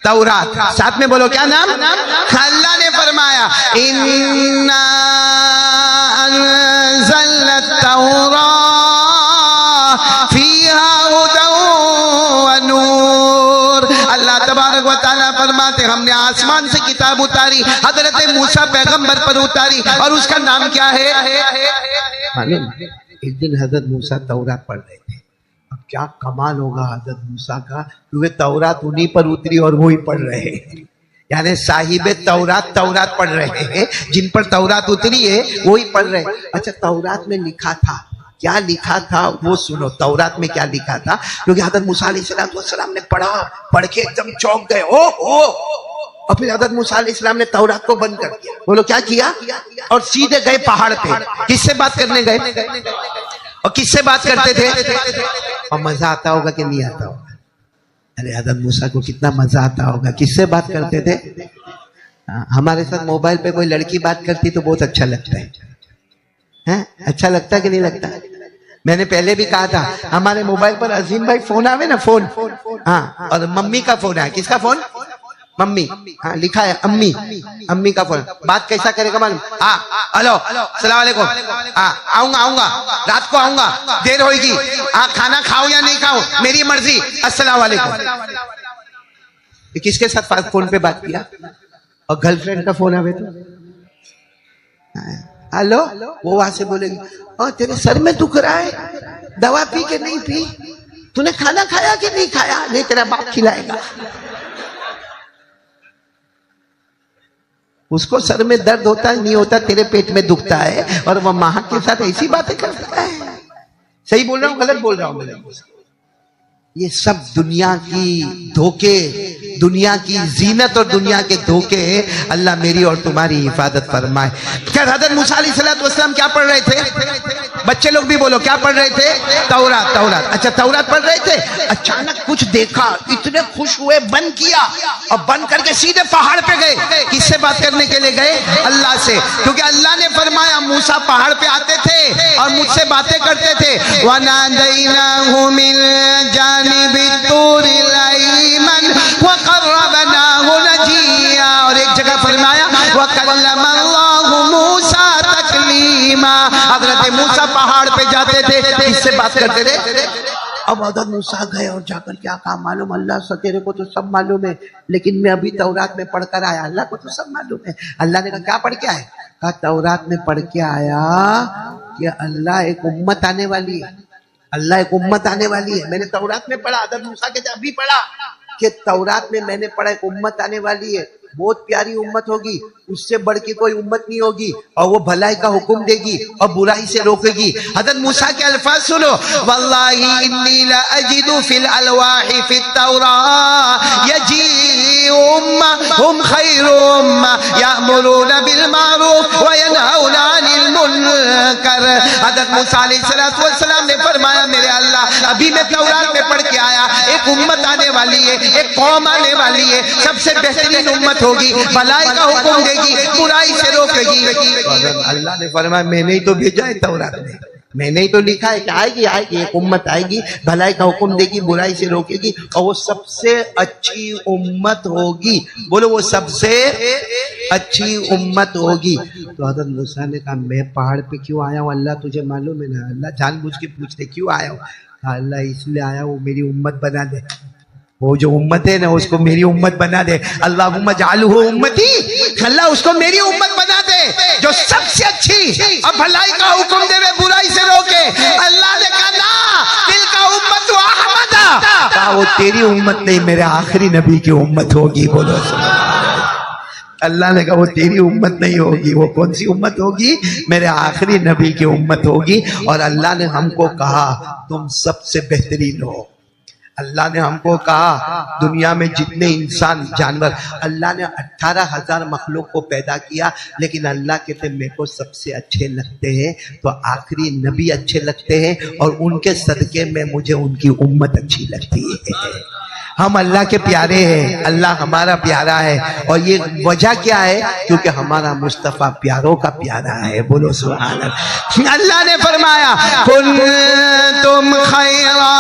तौरात। साथ में बोलो, क्या नाम? अल्लाह ने फरमाया इन्ना अंज़लना तौरात फीहा हुदन व नूर। अल्लाह तबारक व तआला फरमाते हमने आसमान से किताब उतारी, हजरत मूसा पैगंबर पर उतारी, और उसका नाम क्या है? मालूम? एक दिन हजरत मूसा तौरात पढ़ रहे थे। अब क्या कमाल होगा हजरत मूसा का, क्योंकि तौरात उन्हीं पर उतरी और वो ही पढ़ रहे हैं। यानी साहिबे तौरात पढ़ रहे हैं, जिन पर तौरात उतरी है वो ही पढ़ रहे हैं। अच्छा, तौरात में लिखा था, क्या लिखा था वो सुनो। तौरात में क्या लिखा था? क्योंकि हजरत मूसा अलैहिस्सलाम ने पढ़ के एकदम चौंक गए। और फिर हजरत मूसा अलैहिस्सलाम ने तौरात को बंद कर दिया। बोलो क्या किया? और सीधे गए पहाड़ पे। किससे बात करने गए? और किससे बात करते थे? और मजा आता होगा कि नहीं आता होगा? अरे हजरत मूसा को कितना मजा आता होगा। किससे बात करते थे? हमारे साथ मोबाइल पे कोई लड़की बात करती तो बहुत अच्छा लगता है। अच्छा लगता कि नहीं लगता? मैंने पहले भी कहा था, हमारे मोबाइल पर अजीम भाई फोन आवे ना, फोन, हाँ, और मम्मी का फोन है। किसका फोन? मम्मी, हाँ लिखा है अम्मी का फोन। बात कैसा करेगा मालूम? हाँ, हेलो, सलाम वालेकुम, हाँ आऊंगा, रात को आऊंगा, देर होगी, हाँ खाना खाओ या नहीं खाओ मेरी मर्जी, अस्सलाम वालेकुम। किसके साथ फोन पे बात किया? और गर्लफ्रेंड का फोन आवे तो हेलो, वो वहां से बोलेगी तेरे सर में दुख रहा है, दवा पी के नहीं पी, तूने खाना खाया कि नहीं खाया? नहीं, तेरा बाप खिलाएगा। उसको सर में दर्द होता है नहीं होता, तेरे पेट में दुखता है, और वह माँ के साथ ऐसी बातें करता है। सही बोल रहा हूँ गलत बोल रहा हूँ? ये सब दुनिया की धोखे, दुनिया की जीनत और दुनिया के धोखे। अल्लाह मेरी और तुम्हारी हिफाजत फरमाए। क्या हज़रत मूसा अलैहिस्सलाम क्या पढ़ रहे थे? बच्चे लोग भी बोलो, क्या पढ़ रहे थे? तौरात। अच्छा, तौरात पढ़ रहे थे। अचानक कुछ देखा, इतने खुश हुए, बंद किया, और बंद करके सीधे पहाड़ पे गए। किससे बात करने के लिए गए? अल्लाह से। क्योंकि अल्लाह ने फरमाया मूसा पहाड़ पे आते थे और मुझसे बातें करते थे। वनादैनाहु मिन जानिबि तूरिल अयमन व क़र्रबनाहु नजिया। और एक जगह फरमाया व कल्लमल्लाहु मूसा तकलीमा। हजरत मूसा पहाड़ पे जाते थे, किससे बात करते थे? अब हजरत मूसा गए और जाकर क्या कहा मालूम? अल्लाह से तेरे को तो सब मालूम है, लेकिन मैं अभी तौरात में पढ़ कर आया, अल्लाह को तो सब मालूम है। अल्लाह ने कहा क्या पढ़ के आए? कहा तौरात में पढ़ के आया कि अल्लाह एक उम्मत आने वाली है, अल्लाह एक उम्मत आने वाली है। मैंने तौरात में पढ़ा, हजरत मूसा के अभी पढ़ा कि तौरात में मैंने पढ़ा एक उम्मत आने वाली है, बहुत प्यारी उम्मत होगी, उससे बढ़ के कोई उम्मत नहीं होगी, और वो भलाई का हुक्म देगी और बुराई से रोकेगी। हज़रत मूसा के अल्फाज सुनो, वल्लाही इन्नी ला अजिदु फिल अलवाहि फित तौरात यजी उम्मा हुम खैरु उम्मा यामुरूना बिल मारूफ व यनहौना अनिल मुनकर। हज़रत मूसा अलैहिस्सलाम ने फरमाया मेरे अल्लाह, अभी मैं तौरात में पढ़ के आया, एक उम्मत आने वाली है, एक कौम आने वाली है, सबसे बेहतरीन उम्मत होगी, भलाई का हुक्म देगी, बुराई से रोकेगी। अल्लाह ने फरमाया मैंने ही तो भेजा है तौरात में, मैंने ही तो लिखा है कि आएगी एक उम्मत आएगी, भलाई का हुक्म देगी, बुराई से रोकेगी, और वो सबसे अच्छी उम्मत होगी। बोलो वो सबसे अच्छी उम्मत होगी। तो हज़रत मूसा ने कहा मैं पहाड़ पे क्यों आया हूँ? अल्लाह तुझे मालूम है ना? अल्लाह जानबूझ के पूछते क्यों आया हूँ? अल्लाह इसलिए आया वो मेरी उम्मत बना दे, वो जो उम्मत है ना उसको मेरी उम्मत बना दे। अल्लाहुम्मा जालहु उम्मती, अल्लाह उसको मेरी उम्मत बना दे, जो सबसे अच्छी और भलाई का हुक्म देवे, बुराई से रोके। अल्लाह ने कहा ना, तिलका उम्मत अहमदा, कहा वो तेरी उम्मत नहीं, मेरे आखिरी नबी की उम्मत होगी। बोलो अल्लाह ने कहा वो तेरी उम्मत नहीं होगी, वो कौन सी उम्मत होगी? मेरे आखिरी नबी की उम्मत होगी। और अल्लाह ने हमको कहा तुम सबसे बेहतरीन हो। अल्लाह ने हमको कहा दुनिया में जितने इंसान जानवर, अल्लाह ने 18,000 मखलूक को पैदा किया, लेकिन अल्लाह कहते मेरे को सबसे अच्छे लगते हैं तो आखिरी नबी अच्छे लगते हैं, और उनके सदके में मुझे उनकी उम्मत अच्छी लगती है। हम अल्लाह के प्यारे हैं, अल्लाह हमारा प्यारा है। और ये वजह क्या है? क्योंकि हमारा मुस्तफ़ा प्यारों का प्यारा है। बोलो सुभान अल्लाह। अल्लाह ने फरमाया कुंतुम खैरा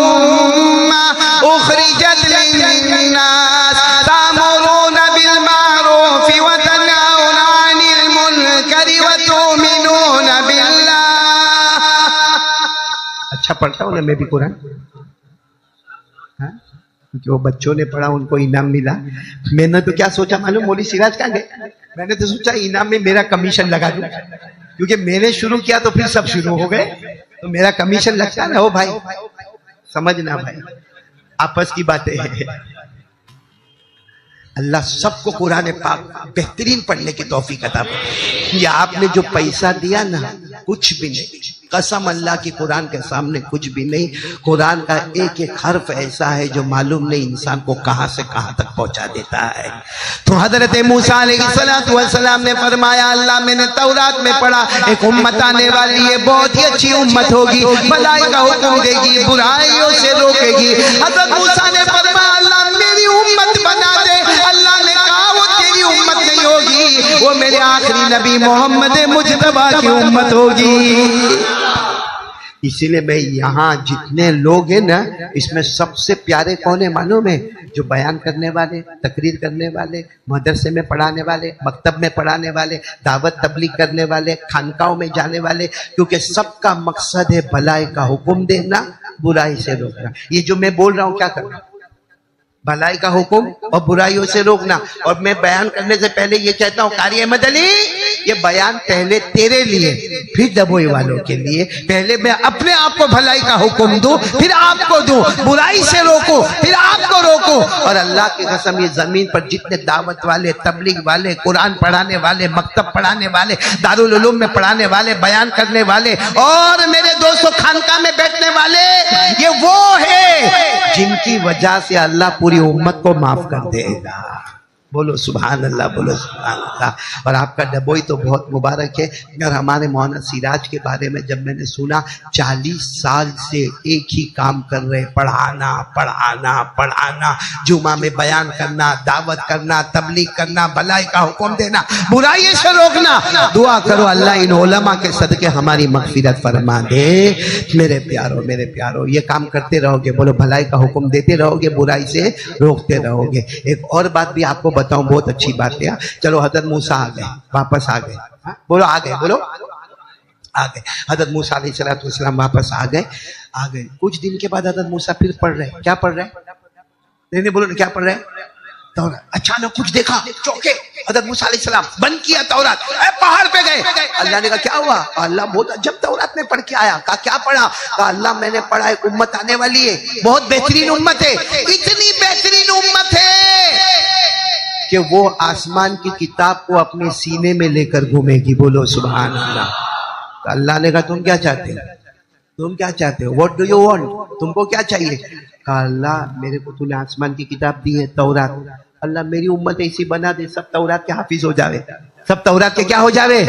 उम्मह उखरिजत लिन्नास तामुरूना बिल मारूफ व तनहौना अनिल मुनकर व तुमिनूना बिल्लाह। अच्छा पढ़ता हूँ ना मैं भी कुरान, क्योंकि वो बच्चों ने पढ़ा उनको इनाम मिला। मैंने तो क्या सोचा मालूम, मौलवी सिराज कहाँ गए? मैंने तो सोचा इनाम में मेरा कमीशन लगा दूं, क्योंकि मैंने शुरू किया तो फिर सब शुरू हो गए, तो मेरा कमीशन लगता है ना। हो भाई समझना भाई, आपस की बातें हैं। अल्लाह सबको कुरान पाक बेहतरीन पढ़ने की तौफीक अता फरमाए। ये आपने जो पैसा दिया ना, कुछ भी नहीं, कसम अल्लाह की कुरान के सामने कुछ भी नहीं। कुरान का एक एक हर्फ ऐसा है जो मालूम नहीं इंसान को कहां से कहां तक पहुंचा देता है। तो हजरत मूसा अलैहिस्सलाम ने फरमाया अल्लाह मैंने तौरात में पढ़ा एक उम्मत आने वाली है, बहुत ही अच्छी उम्मत होगी, भलाई का हुक्म देगी, बुराइयों से रोकेगी। हजरत मूसा ने फरमाया अल्लाह मेरी उम्मत बना दे। अल्लाह ने कहा वो तेरी उम्मत नहीं होगी, वो मेरे आखिरी नबी मोहम्मद मुज्तबा की उम्मत होगी। इसीलिए मैं यहाँ जितने लोग हैं ना, इसमें सबसे प्यारे कौन है मालूम है? जो बयान करने वाले, तकरीर करने वाले, मदरसे में पढ़ाने वाले, मकतब में पढ़ाने वाले, दावत तबलीग करने वाले, खानकाओं में जाने वाले, क्योंकि सबका मकसद है भलाई का हुक्म देना, बुराई से रोकना। ये जो मैं बोल रहा हूँ क्या करना? भलाई का हुक्म और बुराइयों से रोकना। और मैं बयान करने से पहले ये कहता हूँ कारी अहमद अली, ये बयान पहले तेरे लिए फिर दबोई वालों के लिए। पहले मैं अपने आप को भलाई का हुक्म दूं, फिर आपको दूं, बुराई से रोको, फिर आपको रोको। और अल्लाह की कसम ये जमीन पर जितने दावत वाले, तबलीग वाले, कुरान पढ़ाने वाले, मकतब पढ़ाने वाले, दारुल उलूम में पढ़ाने वाले, बयान करने वाले, और मेरे दोस्तों खानका में बैठने वाले, ये वो है जिनकी वजह से अल्लाह पूरी उम्मत को माफ कर देगा। बोलो सुभान अल्लाह, बोलो सुभान अल्लाह। और आपका डबोई तो बहुत मुबारक है। और हमारे मौलाना सिराज के बारे में जब मैंने सुना, 40 साल से एक ही काम कर रहे, पढ़ाना पढ़ाना पढ़ाना, जुमा में बयान करना, दावत करना, तबलीग करना, भलाई का हुक्म देना, बुराई से रोकना। दुआ करो अल्लाह इन उलमा के सदके हमारी मगफिरत फरमा दे। मेरे प्यारो, मेरे प्यारो, ये काम करते रहोगे, बोलो भलाई का हुक्म देते रहोगे, बुराई से रोकते रहोगे। एक और बात भी आपको बताऊं, बहुत अच्छी बात है। चलो हजरत मूसा आ गए, वापस आ गए, बोलो आ गए, बोलो आ गए। हजरत मूसा अलैहिस्सलाम वापस आ गए। कुछ दिन के बाद हजरत मूसा फिर पढ़ रहे, क्या पढ़ रहे? नहीं बोलो क्या पढ़ रहे? तौरात। अचानक कुछ देखा, चौके। हजरत मूसा अलैहिस्सलाम बंद किया तौरात, पहाड़ पे गए। अल्लाह ने कहा क्या हुआ? अल्लाह बहुत अजब तौरात में पढ़ के आया। कहा क्या पढ़ा? कहा अल्लाह मैंने पढ़ा एक उम्मत आने वाली है, बहुत बेहतरीन उम्मत है, इतनी बेहतरीन उम्मत है कि वो आसमान की किताब को अपने सीने में लेकर घूमेगी। बोलो सुभान अल्लाह। तो अल्लाह ने कहा तुम क्या चाहते हो? तुम क्या चाहते हो? What do you want? तुमको क्या चाहिए? कहा अल्लाह मेरे को तूने आसमान की किताब दी है, तौरात। अल्लाह मेरी उम्मत ऐसी बना दे सब तौरात के हाफिज हो जावे, सब तौरात के क्या हो जावे।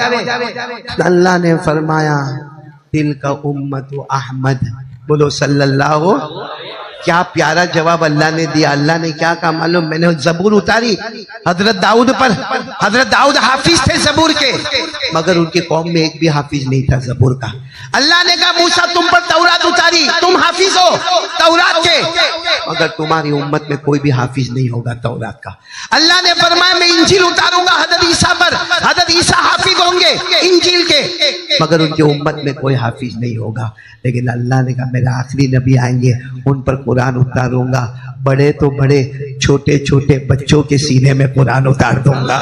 अल्लाह ने फरमाया दिल का उम्मत अहमद। बोलो सल्लल्लाहु। क्या प्यारा जवाब अल्लाह ने दिया। अल्लाह ने क्या कहा मालूम? मैंने जबूर उतारी हजरत दाऊद पर। हजरत दाऊद हाफिज थे जबूर के, मगर उनके कौम में एक भी हाफिज नहीं था जबूर का। अल्लाह ने कहा मूसा तुम पर तौरात उतारी, तुम हाफिज हो तौरात के, मगर तुम्हारी उम्मत में कोई भी हाफिज नहीं होगा तौरात का। अल्लाह ने फरमाया मैं इंजील उतारूंगा हजरत ईसा पर, हजरत ईसा हाफिज होंगे इंजील के, मगर उनकी उम्मत में कोई हाफिज नहीं होगा। लेकिन अल्लाह ने कहा मेरे आखिरी नबी आएंगे, उन पर कुरान उतारूंगा, बड़े तो बड़े, छोटे छोटे बच्चों के सीने में कुरान उतार दूंगा।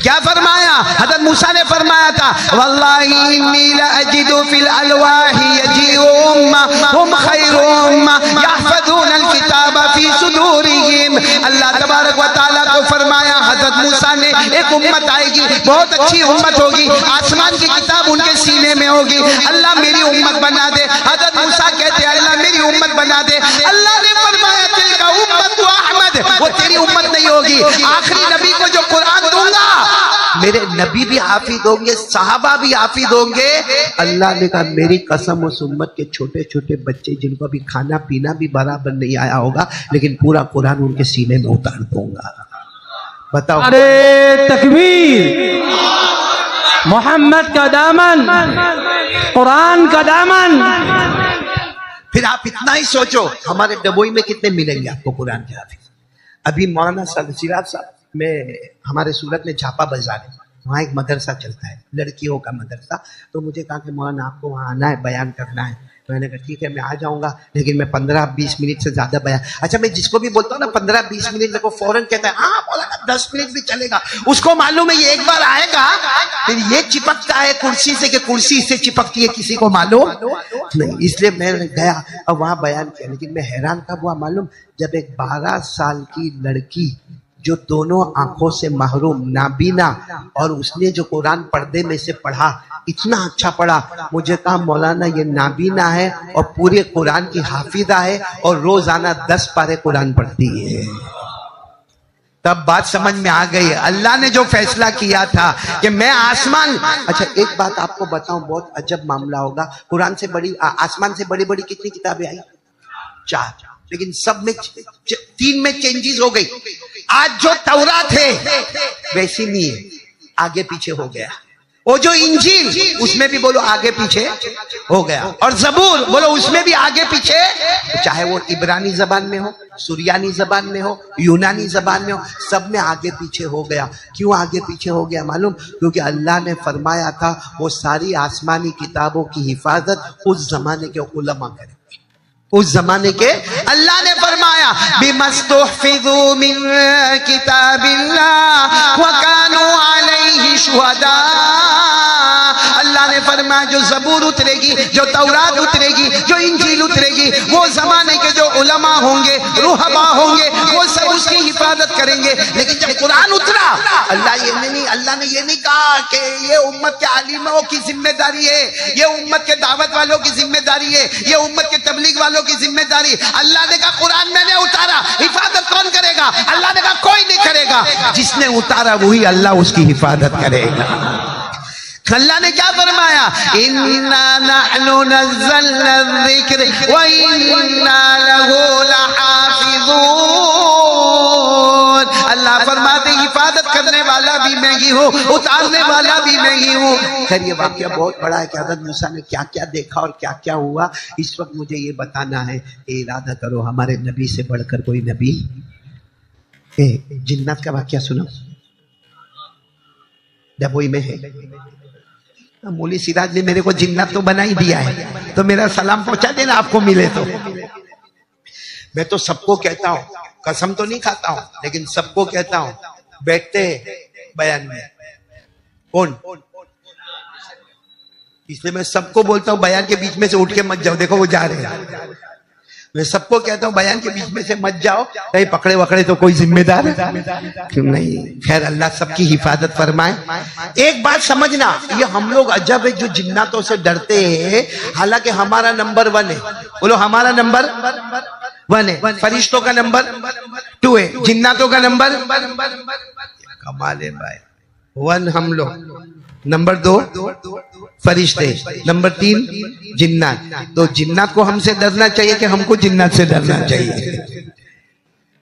क्या फरमाया? हज़रत मूसा ने फरमाया था वल्लाहि इन्नी लअजिदु फिल अलवाहि यजीउम हुम खैरुम यहफज़ूनल किताब फी सुदूरिहिम। अल्लाह तबारक व तआला को फरमाया मूसा ने एक उम्मत आएगी, बहुत अच्छी उम्मत होगी, आसमान की किताब उनके सीने में होगी, अल्लाह मेरी उम्मत बना दे। हजरत मूसा कहते अल्लाह मेरी उम्मत बना दे। अल्लाह ने फरमाया तिलका उम्मत अहमद, वो तेरी उम्मत नहीं होगी। आखिरी नबी को जो कुरान दूंगा, मेरे नबी भी हाफिज होंगे, सहाबा भी हाफिज होंगे। अल्लाह ने कहा मेरी कसम उस उम्मत के छोटे छोटे बच्चे जिनको अभी खाना पीना भी बराबर नहीं आया होगा, लेकिन पूरा कुरान उनके सीने में उतार दूंगा। बताओ। अरे तकबीर, मोहम्मद का दामन, कुरान का दामन। फिर आप इतना ही सोचो, हमारे डबोई में कितने मिलेंगे आपको कुरान के हाफिज? अभी मौलाना सिराज साहब में हमारे सूरत में झापा बाजार है, वहाँ एक मदरसा चलता है, लड़कियों का मदरसा। तो मुझे कहा कि मौलाना आपको वहाँ आना है, बयान करना है। मैंने कहा ठीक है मैं आ जाऊंगा, लेकिन मैं 15-20 मिनट से ज्यादा बयान। अच्छा, मैं जिसको भी बोलता हूँ ना 15-20 मिनट, मेरे को फौरन कहता है हाँ मौलाना 10 मिनट भी चलेगा। उसको मालूम है ये एक बार आएगा, फिर ये चिपकता है कुर्सी से कि कुर्सी से चिपकती है, किसी को मालूम नहीं। इसलिए मैं गया और वहाँ बयान किया, लेकिन मैं हैरान कब हुआ मालूम? जब एक 12 साल की लड़की जो दोनों आंखों से महरूम, नाबीना, और उसने जो कुरान पर्दे में से पढ़ा, इतना अच्छा पढ़ा, मुझे कहा मौलाना ये नाबीना है और पूरे कुरान की हाफिजा है और रोजाना 10 पारे कुरान पढ़ती है। तब बात समझ में आ गई, अल्लाह ने जो फैसला किया था कि मैं आसमान। अच्छा एक बात आपको बताऊं, बहुत अजब मामला होगा। कुरान से बड़ी, आसमान से बड़ी बड़ी कितनी किताबें आई? 4, लेकिन सब में 3 में चेंजेस हो गई। आज जो तौरात है वैसी नहीं है, आगे पीछे हो गया। वो जो इंजील, उसमें भी बोलो आगे पीछे हो गया, और जबूर बोलो उसमें भी आगे पीछे, चाहे वो इब्रानी जबान में हो, सुरियानी जबान में हो, यूनानी जबान में हो, सब में आगे पीछे हो गया। क्यों आगे पीछे हो गया मालूम? क्योंकि अल्लाह ने फरमाया था वो सारी आसमानी किताबों की हिफाजत उस जमाने के उलमा करें। उस जमाने के अल्लाह ने फरमाया बिमस्तुहफिज़ू मिन किताबिल्लाह व कानू अलैहि शुहदा। अल्लाह ने फरमाया जो ज़बूर उतरेगी, जो तौरात उतरेगी, जो इंजील उतरेगी, वो जमाने के जो उलमा होंगे, रुहबा होंगे, वो सब उसकी हिफाजत करेंगे। लेकिन जब कुरान उतरा, अल्लाह ने ये नहीं कहा कि ये उम्मत के आलिमों की जिम्मेदारी है, ये उम्मत के दावत वालों की जिम्मेदारी है, ये उम्मत के तबलीग वालों की जिम्मेदारी। अल्लाह ने कहा कुरान मैंने उतारा, हिफाजत कौन करेगा? अल्लाह ने कहा कोई नहीं करेगा, जिसने उतारा वही अल्लाह उसकी हिफाजत करेगा। अल्लाह ने क्या फरमाया? इन्ना नहनु नज़्ज़लना ज़िक्र व इन्ना लहू लहाफ़िज़ून। अल्लाह फरमाते हिफाजत करने वाला भी मैं ही हूँ, उतारने वाला भी मैं ही हूँ। खैर ये वाकया बहुत बड़ा है कि हज़रत मूसा ने क्या क्या देखा और क्या क्या हुआ, इस वक्त मुझे ये बताना है। इरादा करो हमारे नबी से बढ़कर कोई नबी। जिन्नत का वाकया सुनो, डबोई में है। मौली सिराज ने मेरे को जिन्नत तो बना ही दिया है, तो मेरा सलाम पहुंचा देना आपको मिले तो। मैं तो सबको कहता हूँ, कसम तो नहीं खाता हूँ, लेकिन सबको कहता हूँ, बैठते बयान में कौन, इसलिए मैं सबको बोलता हूँ बयान के बीच में से उठ के मत जाओ। देखो वो जा रहे हैं। मैं सबको कहता हूँ बयान के बीच में से मत जाओ, कहीं पकड़े वकड़े तो कोई जिम्मेदार क्यों नहीं। खैर अल्लाह सबकी हिफाजत फरमाए। एक बात समझना, ये हम लोग अजब है जो जिन्नातों से डरते हैं, हालांकि हमारा नंबर 1 है। बोलो हमारा नंबर 1 है, फरिश्तों का नंबर 2 है, जिन्नातों का नंबर कमाल है भाई 1 हम लोग, नंबर 2 फरिश्ते, नंबर 3 जिन्नात। तो जिन्नात को हमसे डरना चाहिए कि हमको जिन्नात से डरना चाहिए।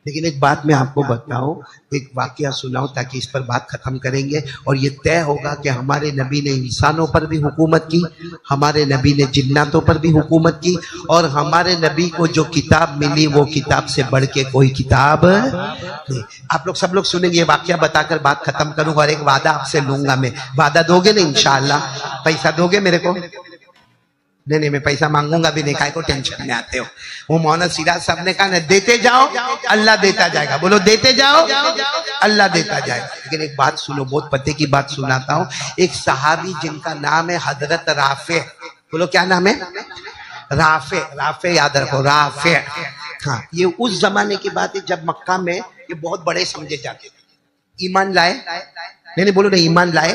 लेकिन एक बात मैं आपको बताऊं, एक वाकया सुनाऊं ताकि इस पर बात खत्म करेंगे और ये तय होगा कि हमारे नबी ने इंसानों पर भी हुकूमत की, हमारे नबी ने जिन्नातों पर भी हुकूमत की, और हमारे नबी को जो किताब मिली वो किताब से बढ़ के कोई किताब नहीं। आप लोग सब लोग सुनेंगे, ये वाकया बताकर बात खत्म करूंगा और एक वादा आपसे लूंगा मैं। वादा दोगे ना इंशाअल्लाह? पैसा दोगे मेरे को? नहीं, मैं पैसा मांगूंगा भी नहीं, काय को टेंशन में आते हो। वो मौलाना सिराज साहब ने कहा ना, देते जाओ अल्लाह देता जाएगा। बोलो देते जाओ अल्लाह देता जाएगा। लेकिन एक बात सुनो, बहुत पते की बात सुनाता हूँ। एक सहाबी जिनका नाम है हजरत राफे, बोलो क्या नाम है? राफे। राफे याद रखो, राफे। हाँ, ये उस जमाने की बात है जब मक्का में ये बहुत बड़े समझे जाते थे। ईमान लाए? नहीं बोलो नहीं, ईमान लाए,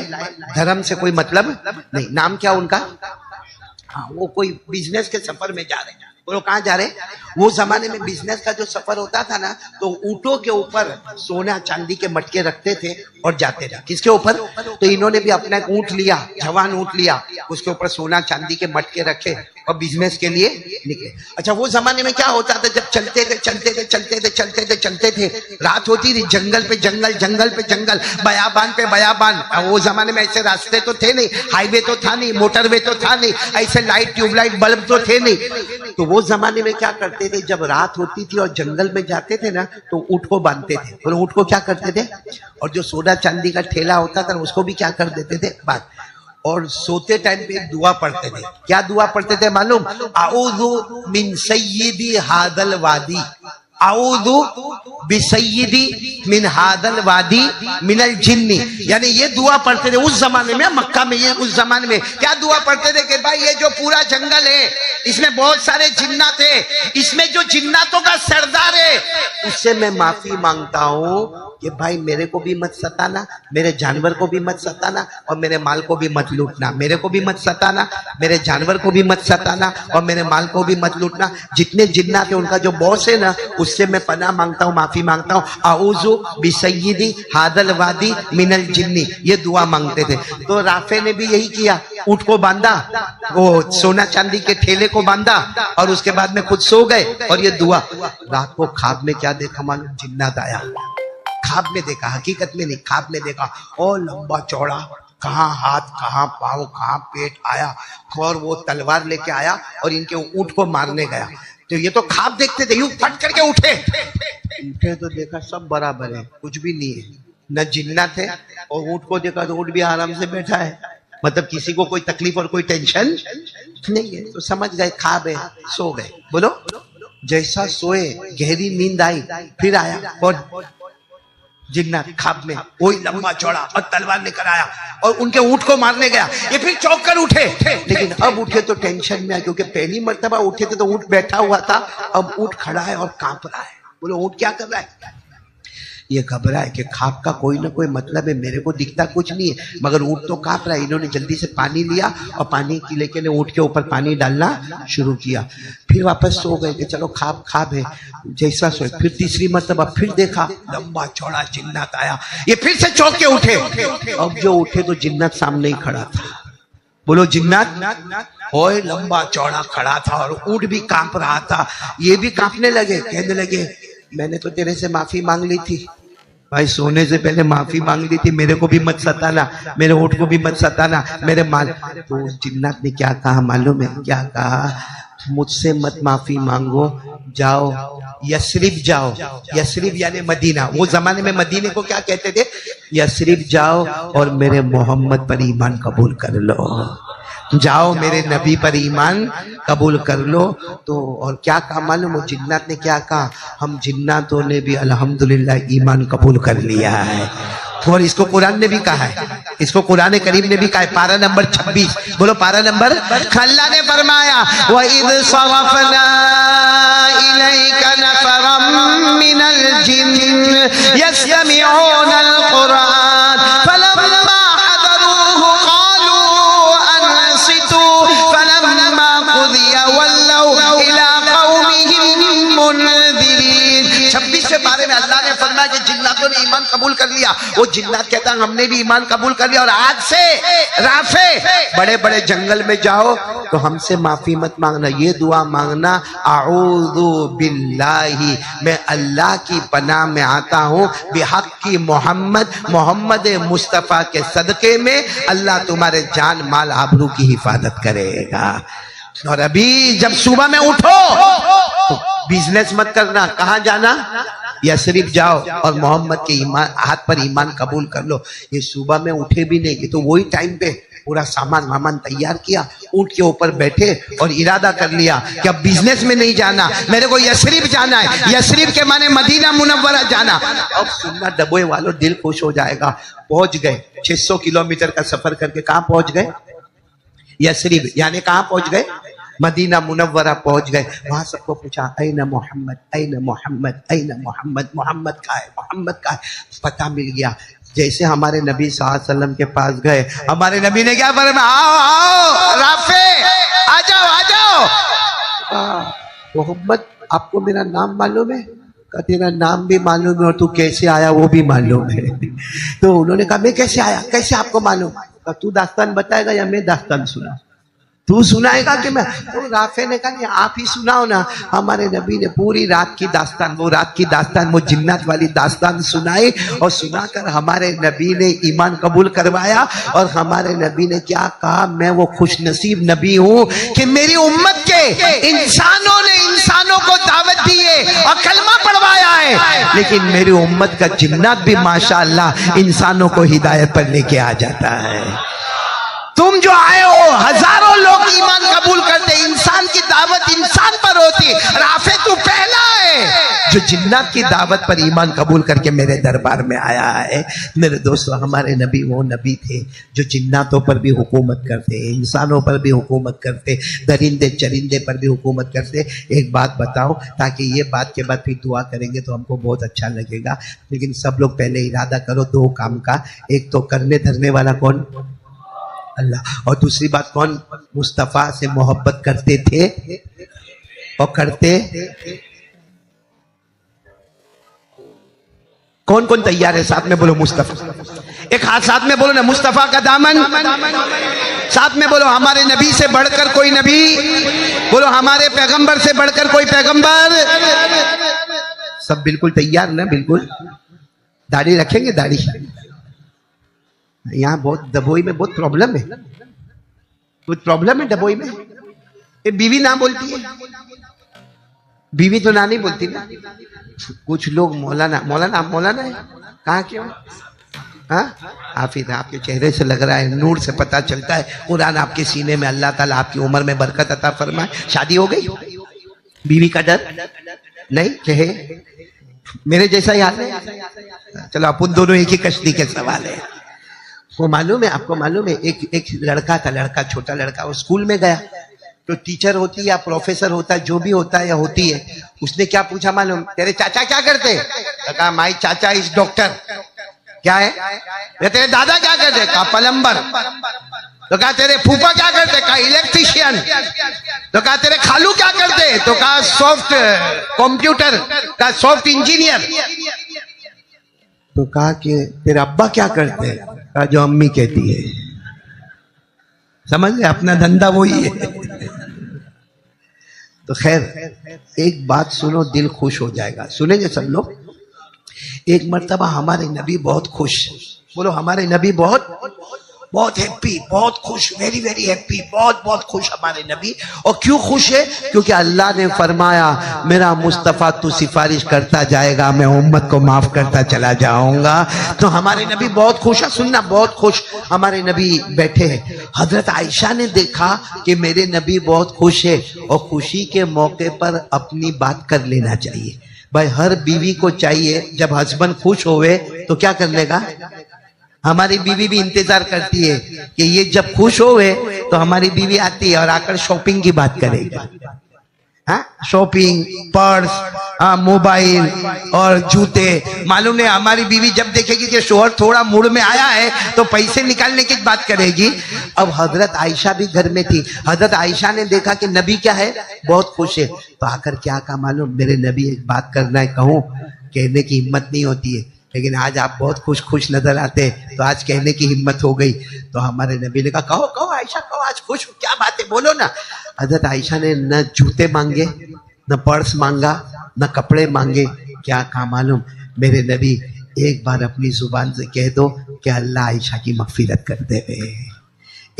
धर्म से कोई मतलब नहीं। नाम क्या उनका? हाँ, वो कोई बिजनेस के सफर में जा रहे हैं। बोलो कहाँ जा रहे? वो जमाने में बिजनेस का जो सफर होता था ना, तो ऊंटों के ऊपर सोना चांदी के मटके रखते थे और जाते थे। किसके ऊपर? तो इन्होंने भी अपना एक ऊंट लिया, जवान ऊंट लिया, उसके ऊपर सोना चांदी के मटके रखे और बिजनेस के लिए निकले। अच्छा, वो जमाने में क्या होता था, जब चलते थे, रात होती थी, जंगल पे जंगल, जंगल पे जंगल, बयाबान पे बयाबान। वो जमाने में ऐसे रास्ते तो थे नहीं, हाईवे तो था नहीं, मोटरवे तो था नहीं, ऐसे लाइट ट्यूबलाइट बल्ब तो थे नहीं। तो वो जमाने में क्या करते थे, जब रात होती थी और जंगल में जाते थे ना, तो ऊंट को बांधते थे। और ऊंट को क्या करते थे, और जो सोना चांदी का ठेला होता था उसको भी क्या कर देते थे, बांध। और सोते टाइम पे एक दुआ पढ़ते थे। क्या दुआ पढ़ते थे मालूम? आऊज़ु मिन सय्यिदी हादल वादी, आऊज़ु बिसय्यिदी मिन हादल वादी मिनल जिन्नी। यानी ये दुआ पढ़ते थे उस जमाने में, मक्का में। ये उस जमाने में क्या दुआ पढ़ते थे कि भाई ये जो पूरा जंगल है, इसमें बहुत सारे जिन्नात है, इसमें जो जिन्नातों का सरदार है उससे मैं माफी मांगता हूँ कि भाई मेरे को भी मत सताना, मेरे जानवर को भी मत सताना, और मेरे माल को भी मत लूटना। मेरे को भी मत सताना, मेरे जानवर को भी मत सताना, और मेरे माल को भी मत लूटना। जितने जिन्नात है उनका जो बॉस है ना, उससे मैं पनाह मांगता हूँ, माफी मांगता हूँ। आऊज़ु बिसय्यिदी हादल वादी मिनल जिन्नी, ये दुआ मांगते थे। तो राफे ने भी यही किया, ऊंट को बांधा, वो सोना चांदी के ठेले को बांधा, और उसके बाद में खुद सो गए। और ये दुआ, रात को ख्वाब में क्या देखा मालूम? जिन्नात आया। ख्वाब में देखा, हकीकत में नहीं, ख्वाब में देखा। और लंबा चौड़ा, कहाँ हाथ, कहाँ पाँव, कहाँ पेट आया, और वो तलवार लेके आया और इनके ऊंट को मारने गया। तो ये तो ख्वाब देखते थे, यूं फट करके उठे तो देखा सब बराबर है, कुछ भी नहीं है, न जिन्ना थे। और ऊंट को देखा तो ऊंट भी आराम से बैठा है, मतलब किसी को कोई तकलीफ और कोई टेंशन नहीं है। तो समझ गए ख्वाब है, सो गए। बोलो, जैसा सोए गहरी नींद आई, फिर आया और जिन्नात ख्वाब में वही लंबा चौड़ा और तलवार लेकर आया और उनके ऊंट को मारने गया। ये फिर चौंक कर उठे, लेकिन अब उठे तो टेंशन में आया, क्योंकि पहली मर्तबा उठे थे तो ऊंट बैठा हुआ था, अब ऊंट खड़ा है और कांप रहा है। बोलो ऊंट क्या कर रहा है? ये घबरा है कि ख्वाब का कोई ना कोई मतलब है, मेरे को दिखता कुछ नहीं है, मगर ऊंट तो कांप रहा है। इन्होंने जल्दी से पानी लिया और पानी की लेके ऊंट के ऊपर पानी डालना शुरू किया। फिर वापस सो गए कि चलो ख्वाब है, जैसा सोए। फिर तीसरी मर्तबा फिर देखा, लंबा चौड़ा जिन्नात आया। ये फिर से चौंक के उठे। अब जो उठे तो जिन्नात सामने ही खड़ा था। बोलो, जिन्नात ओए लंबा चौड़ा खड़ा था और ऊंट भी कांप रहा था। ये भी कांपने लगे, कहने लगे मैंने तो तेरे से माफी मांग ली थी भाई, सोने से पहले माफी मांग ली थी, मेरे को भी मत सताना, मेरे ऊंट को भी मत सताना, मेरे माल। तो जिन्नात ने क्या कहा मालूम है? क्या कहा? मुझसे मत माफी मांगो, जाओ यसरिब जाओ। यसरिब यानी मदीना। वो जमाने में मदीने को क्या कहते थे? यसरिब जाओ और मेरे मोहम्मद पर ईमान कबूल कर लो, जाओ मेरे नबी पर ईमान कबूल कर लो। तो और क्या कहा मालूम? जिन्नात ने क्या कहा? हम जिन्नातों ने भी अल्हम्दुलिल्लाह ईमान कबूल कर लिया है। और इसको कुरान ने भी कहा है, इसको कुरान करीम ने भी कहा है, पारा नंबर 26। बोलो पारा नंबर। अल्लाह ने फरमाया, वइद सरफना इलैका नफरम मिनल जिन्न यस्तमिऊनल कुरान फलम्मा हदरूहु क़ालू अनसितू फलम्मा क़ुदिया वल्लौ इला क़ौमिहिम मुनज़िरीन। 26वें पारे में अल्लाह ने फरमाया कि जिन्नातों ने ईमान कबूल कर लिया। वो जिन्नात कहता है हमने भी ईमान कबूल कर लिया, और आज से राफे बड़े बड़े जंगल में जाओ तो हमसे माफी मत मांगना, ये दुआ मांगना, आऊज़ु बिल्लाही, मैं अल्लाह की पनाह में आता हूँ, बिहक की मोहम्मद मुस्तफ़ा के सदके में अल्लाह तुम्हारे जान माल आबरू की हिफाजत करेगा। और अभी जब सुबह में उठो तो बिजनेस मत करना, कहाँ जाना? यसरिब जाओ और मोहम्मद के ईमान हाथ पर ईमान कबूल कर लो। ये सुबह में उठे भी नहीं, तो वही टाइम पे पूरा सामान वामान तैयार किया, ऊंट के ऊपर बैठे और इरादा कर लिया कि अब बिजनेस में नहीं जाना, मेरे को यसरिब जाना है। यसरिब के माने मदीना मुनव्वरा जाना। अब सुनना डबोए वालों, दिल खुश हो जाएगा। पहुंच गए 600 किलोमीटर का सफर करके। कहाँ पहुंच गए? यसरिब। यानी कहाँ पहुंच गए? मदीना मुनव्वरा पहुंच गए, वहां सबको पूछा ऐना मोहम्मद, ऐना मोहम्मद, ऐना मोहम्मद, मोहम्मद कहाँ है, मोहम्मद कहाँ है। पता मिल गया। जैसे हमारे नबी सल्लल्लाहु अलैहि वसल्लम के पास गए, हमारे नबी ने क्या फरमाया, आओ आओ राफे, आ जाओ आ जाओ। मोहम्मद आपको मेरा नाम मालूम है? कहा तेरा नाम भी मालूम है और तू कैसे आया वो भी मालूम है। तो उन्होंने कहा मैं कैसे आया, कैसे आपको मालूम? कहा तू दास्तान बताएगा या मैं दास्तान सुना? तू सुनाएगा कि मैं? तो राफे ने कहा आप ही सुनाओ ना। हमारे नबी ने पूरी रात की दास्तान, वो रात की दास्तान, वो जिन्नत वाली दास्तान सुनाई, और सुनाकर हमारे नबी ने ईमान कबूल करवाया। और हमारे नबी ने क्या कहा, मैं वो खुशनसीब नबी हूं कि मेरी उम्मत के इंसानों ने इंसानों को दावत दी है और कलमा पढ़वाया है, लेकिन मेरी उम्मत का जिन्नत भी माशाअल्लाह इंसानों को हिदायत पर लेके आ जाता है। तुम जो आए हो, हजारों लोग ईमान कबूल करते, इंसान की दावत इंसान पर होती। राफे तू पहला है जो जिन्नात की दावत पर ईमान कबूल करके मेरे दरबार में आया है। मेरे दोस्तों, हमारे नबी वो नबी थे जो जिन्नातों पर भी हुकूमत करते, इंसानों पर भी हुकूमत करते, दरिंदे चरिंदे पर भी हुकूमत करते। एक बात बताओ, ताकि ये बात के बाद फिर दुआ करेंगे तो हमको बहुत अच्छा लगेगा। लेकिन सब लोग पहले इरादा करो दो काम का। एक तो करने धरने वाला कौन? अल्लाह। और दूसरी बात कौन? मुस्तफ़ा से मोहब्बत करते थे और करते। कौन कौन तैयार है? साथ में बोलो मुस्तफ़ा। एक हाथ साथ में बोलो ना, मुस्तफ़ा का दामन। साथ में बोलो हमारे नबी से बढ़कर कोई नबी। बोलो हमारे पैगंबर से बढ़कर कोई पैगंबर। सब बिल्कुल तैयार ना? बिल्कुल। दाढ़ी रखेंगे? दाढ़ी यहाँ बहुत दबोई में बहुत प्रॉब्लम है, कुछ प्रॉब्लम है डबोई में। ये बीवी ना बोलती है, बीवी तो ना नहीं बोलती ना। कुछ लोग मौलाना मौलाना मौलाना है। कहाँ क्यों? हाँ हाफिज, आपके चेहरे से लग रहा है, नूर से पता चलता है, कुरान आपके सीने में। अल्लाह ताला आपकी उम्र में बरकत अता फरमाए। शादी हो गई? बीवी का डर नहीं? कहे मेरे जैसा ही हाल है। चलो अपन दोनों एक ही कश्ती के सवाल है। वो मालूम है आपको? मालूम है एक लड़का था, लड़का छोटा लड़का, वो स्कूल में गया तो टीचर होती है या प्रोफेसर होता है, जो भी होता है या होती है, उसने क्या पूछा मालूम? तेरे चाचा क्या करते? कहा माई चाचा इज डॉक्टर। क्या है? तेरे दादा क्या करते? कहा प्लम्बर। तो कहा तेरे फूफा क्या करते? कहा इलेक्ट्रिशियन। तो कहा तेरे खालू क्या करते? तो कहा सॉफ्ट कंप्यूटर का सॉफ्ट इंजीनियर। तो कहा कि तेरे अब्बा क्या करते? कहा जो अम्मी कहती है। समझ गए? अपना धंधा वही है। तो खैर एक बात सुनो, दिल खुश हो जाएगा। सुनेंगे सब लोग? एक मर्तबा हमारे नबी बहुत खुश, बोलो हमारे नबी बहुत हैप्पी, बहुत खुश, वेरी वेरी हैप्पी, बहुत खुश हमारे नबी। और क्यों खुश है? क्योंकि अल्लाह ने फरमाया मेरा मुस्तफ़ा तू सिफारिश करता जाएगा, मैं उम्मत को माफ करता चला जाऊंगा। तो हमारे नबी बहुत खुश है। सुनना, बहुत खुश हमारे नबी बैठे हैं। हजरत आयशा ने देखा कि मेरे नबी बहुत खुश है, और खुशी के मौके पर अपनी बात कर लेना चाहिए। भाई हर बीवी को चाहिए जब हस्बैंड खुश होवे तो क्या करने का? हमारी बीवी भी इंतजार करती है कि ये जब खुश होवे तो हमारी बीवी आती है और आकर शॉपिंग की बात करेगी। हाँ, शॉपिंग, पर्स, हाँ, मोबाइल और जूते। मालूम है हमारी बीवी जब देखेगी कि शोहर थोड़ा मूड में आया है तो पैसे निकालने की बात करेगी। अब हजरत आयशा भी घर में थी। हजरत आयशा ने देखा कि नबी क्या है, बहुत खुश है, तो आकर क्या कहा मालूम? मेरे नबी एक बात करना है, कहूँ? कहने की हिम्मत नहीं होती है, लेकिन आज आप बहुत खुश नजर आते हैं तो आज कहने की हिम्मत हो गई। तो हमारे नबी ने कहा कहो आयशा, कहो आज खुश हो, क्या बात है, बोलो ना। हजरत आयशा ने न जूते मांगे, न पर्स मांगा, न कपड़े मांगे। क्या कहा मालूम? मेरे नबी एक बार अपनी जुबान से कह दो कि अल्लाह आयशा की मगफिरत कर दे।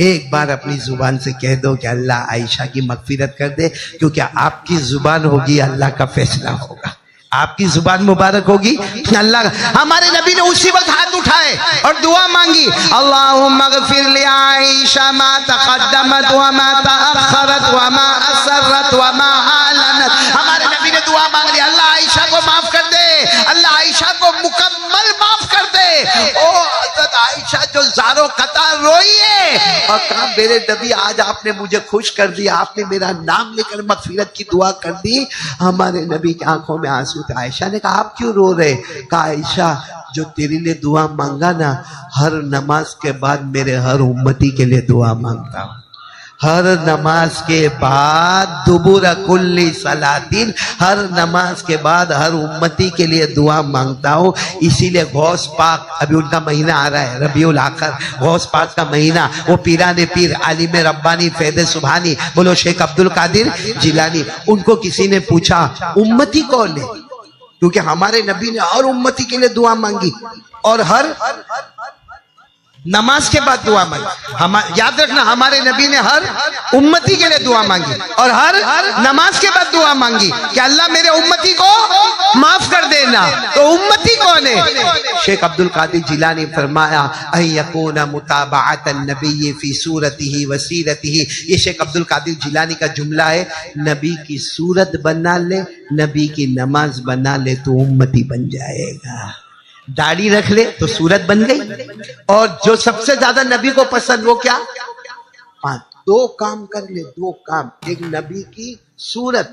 एक बार अपनी जुबान से कह दो कि अल्लाह आयशा की मगफिरत कर दे, क्योंकि आपकी जुबान होगी अल्लाह का फैसला होगा। आपकी जुबान मुबारक होगी अल्लाह। हमारे नबी ने उसी वक्त हाथ उठाए और दुआ मांगी, अल्लाहुम्मा गफिर li आयशा मा तक़द्दमत व मा तअख़रत व मा असरत व मा आलनत। हमारे नबी ने दुआ मांग ली, अल्लाह आयशा को माफ कर दे, अल्लाह आयशा को मुकम्मल माफ कर दे। ओ हज़रत आयशा जो तो ज़ारो कतार रोई है और कहा मेरे नबी आज आपने मुझे खुश कर दिया, आपने मेरा नाम लेकर मगफिरत की दुआ कर दी। हमारे नबी की आंखों में आंसू थे। आयशा ने कहा आप क्यों रो रहे? कहा आयशा जो तेरे लिए दुआ मांगा ना, हर नमाज के बाद मेरे हर उम्मती के लिए दुआ मांगता हूं। हर नमाज के बाद दुबुरा कुल्ली सलातीन, हर नमाज के बाद हर उम्मती के लिए दुआ मांगता हूँ। इसीलिए गौस पाक, अभी उनका महीना आ रहा है रबीउल आखिर, गौस पाक का महीना, वो पीराने पीर आलिम रब्बानी फैज़ सुभानी, बोलो शेख अब्दुल कादिर जिलानी, उनको किसी ने पूछा उम्मती कौन है? क्योंकि हमारे नबी ने हर उम्मती के लिए दुआ मांगी और हर नमाज के बाद दुआ मांगी। याद रखना, हमारे नबी ने हर उम्मती के लिए दुआ मांगी और हर नमाज के बाद दुआ मांगी कि अल्लाह मेरे उम्मती को माफ कर देना। तो उम्मती कौन है? शेख अब्दुल कादिर जिलानी फरमाया अयकूना मुताबाअतन नबी फी सूरतिही व सीरतिही। ये शेख अब्दुल कादिर जिलानी का जुमला है। नबी की सूरत बना ले, नबी की नमाज बना ले तो उम्मती बन जाएगा। दाढ़ी रख ले तो सूरत बन गई। और जो सबसे ज्यादा नबी को पसंद वो क्या? दो काम कर ले, दो काम, एक नबी की सूरत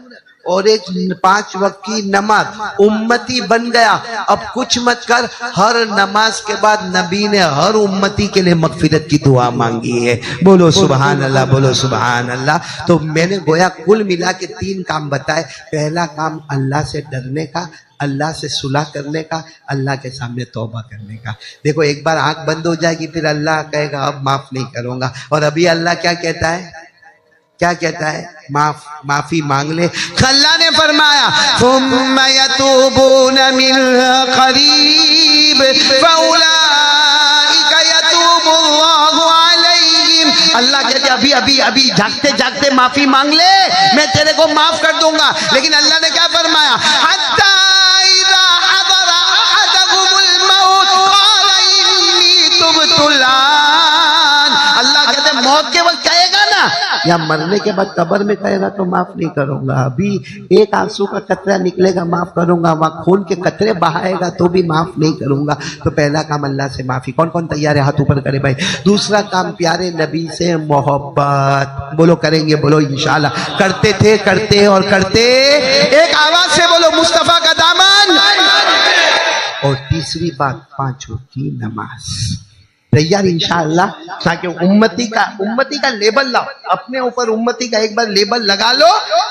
और एक 5 वक्त की नमाज, उम्मती बन गया। अब कुछ मत कर, हर नमाज के बाद नबी ने हर उम्मती के लिए मगफिरत की दुआ मांगी है। बोलो सुभान अल्लाह, बोलो सुभान अल्लाह। तो मैंने गोया कुल मिला के 3 काम बताए। पहला काम अल्लाह से डरने का, अल्लाह से सुलह करने का, अल्लाह के सामने तौबा करने का। देखो एक बार आंख बंद हो जाएगी फिर अल्लाह कहेगा अब माफ नहीं करूंगा। और अभी अल्लाह क्या कहता है? क्या कहता है? माफी मांग ले। अल्लाह ने फरमाया थुम्मा यतूबूना मिन करीब फउलाइका यतूबुल्लाहु अलैहिम। अल्लाह कहते अभी अभी अभी जागते जागते माफी मांग ले, मैं तेरे को माफ कर दूंगा। लेकिन अल्लाह ने क्या फरमाया? हत्ता इज़ा हदरा अहदकुमुल मौत क़ाला इन्नी तुब्तु अल्लाह। अल्लाह कहते मौत के वक्त कहेगा ना, या मरने के बाद कब्र में कहेगा तो माफ नहीं करूंगा। अभी एक आंसू का कतरा निकलेगा माफ करूंगा, वहां खून के कतरे बहाएगा तो भी माफ नहीं करूंगा। तो पहला काम अल्लाह से माफी। कौन कौन तैयार है? हाथ ऊपर करे भाई। दूसरा काम प्यारे नबी से मोहब्बत। बोलो करेंगे, बोलो इंशाल्लाह। करते थे, करते और करते, एक आवाज से बोलो मुस्तफा का दामन। और तीसरी बात 5 वक्त की नमाज। तैयार इंशाअल्लाह? ताकि उम्मती का लेबल लाओ अपने ऊपर, उम्मती का एक बार लेबल लगा लो,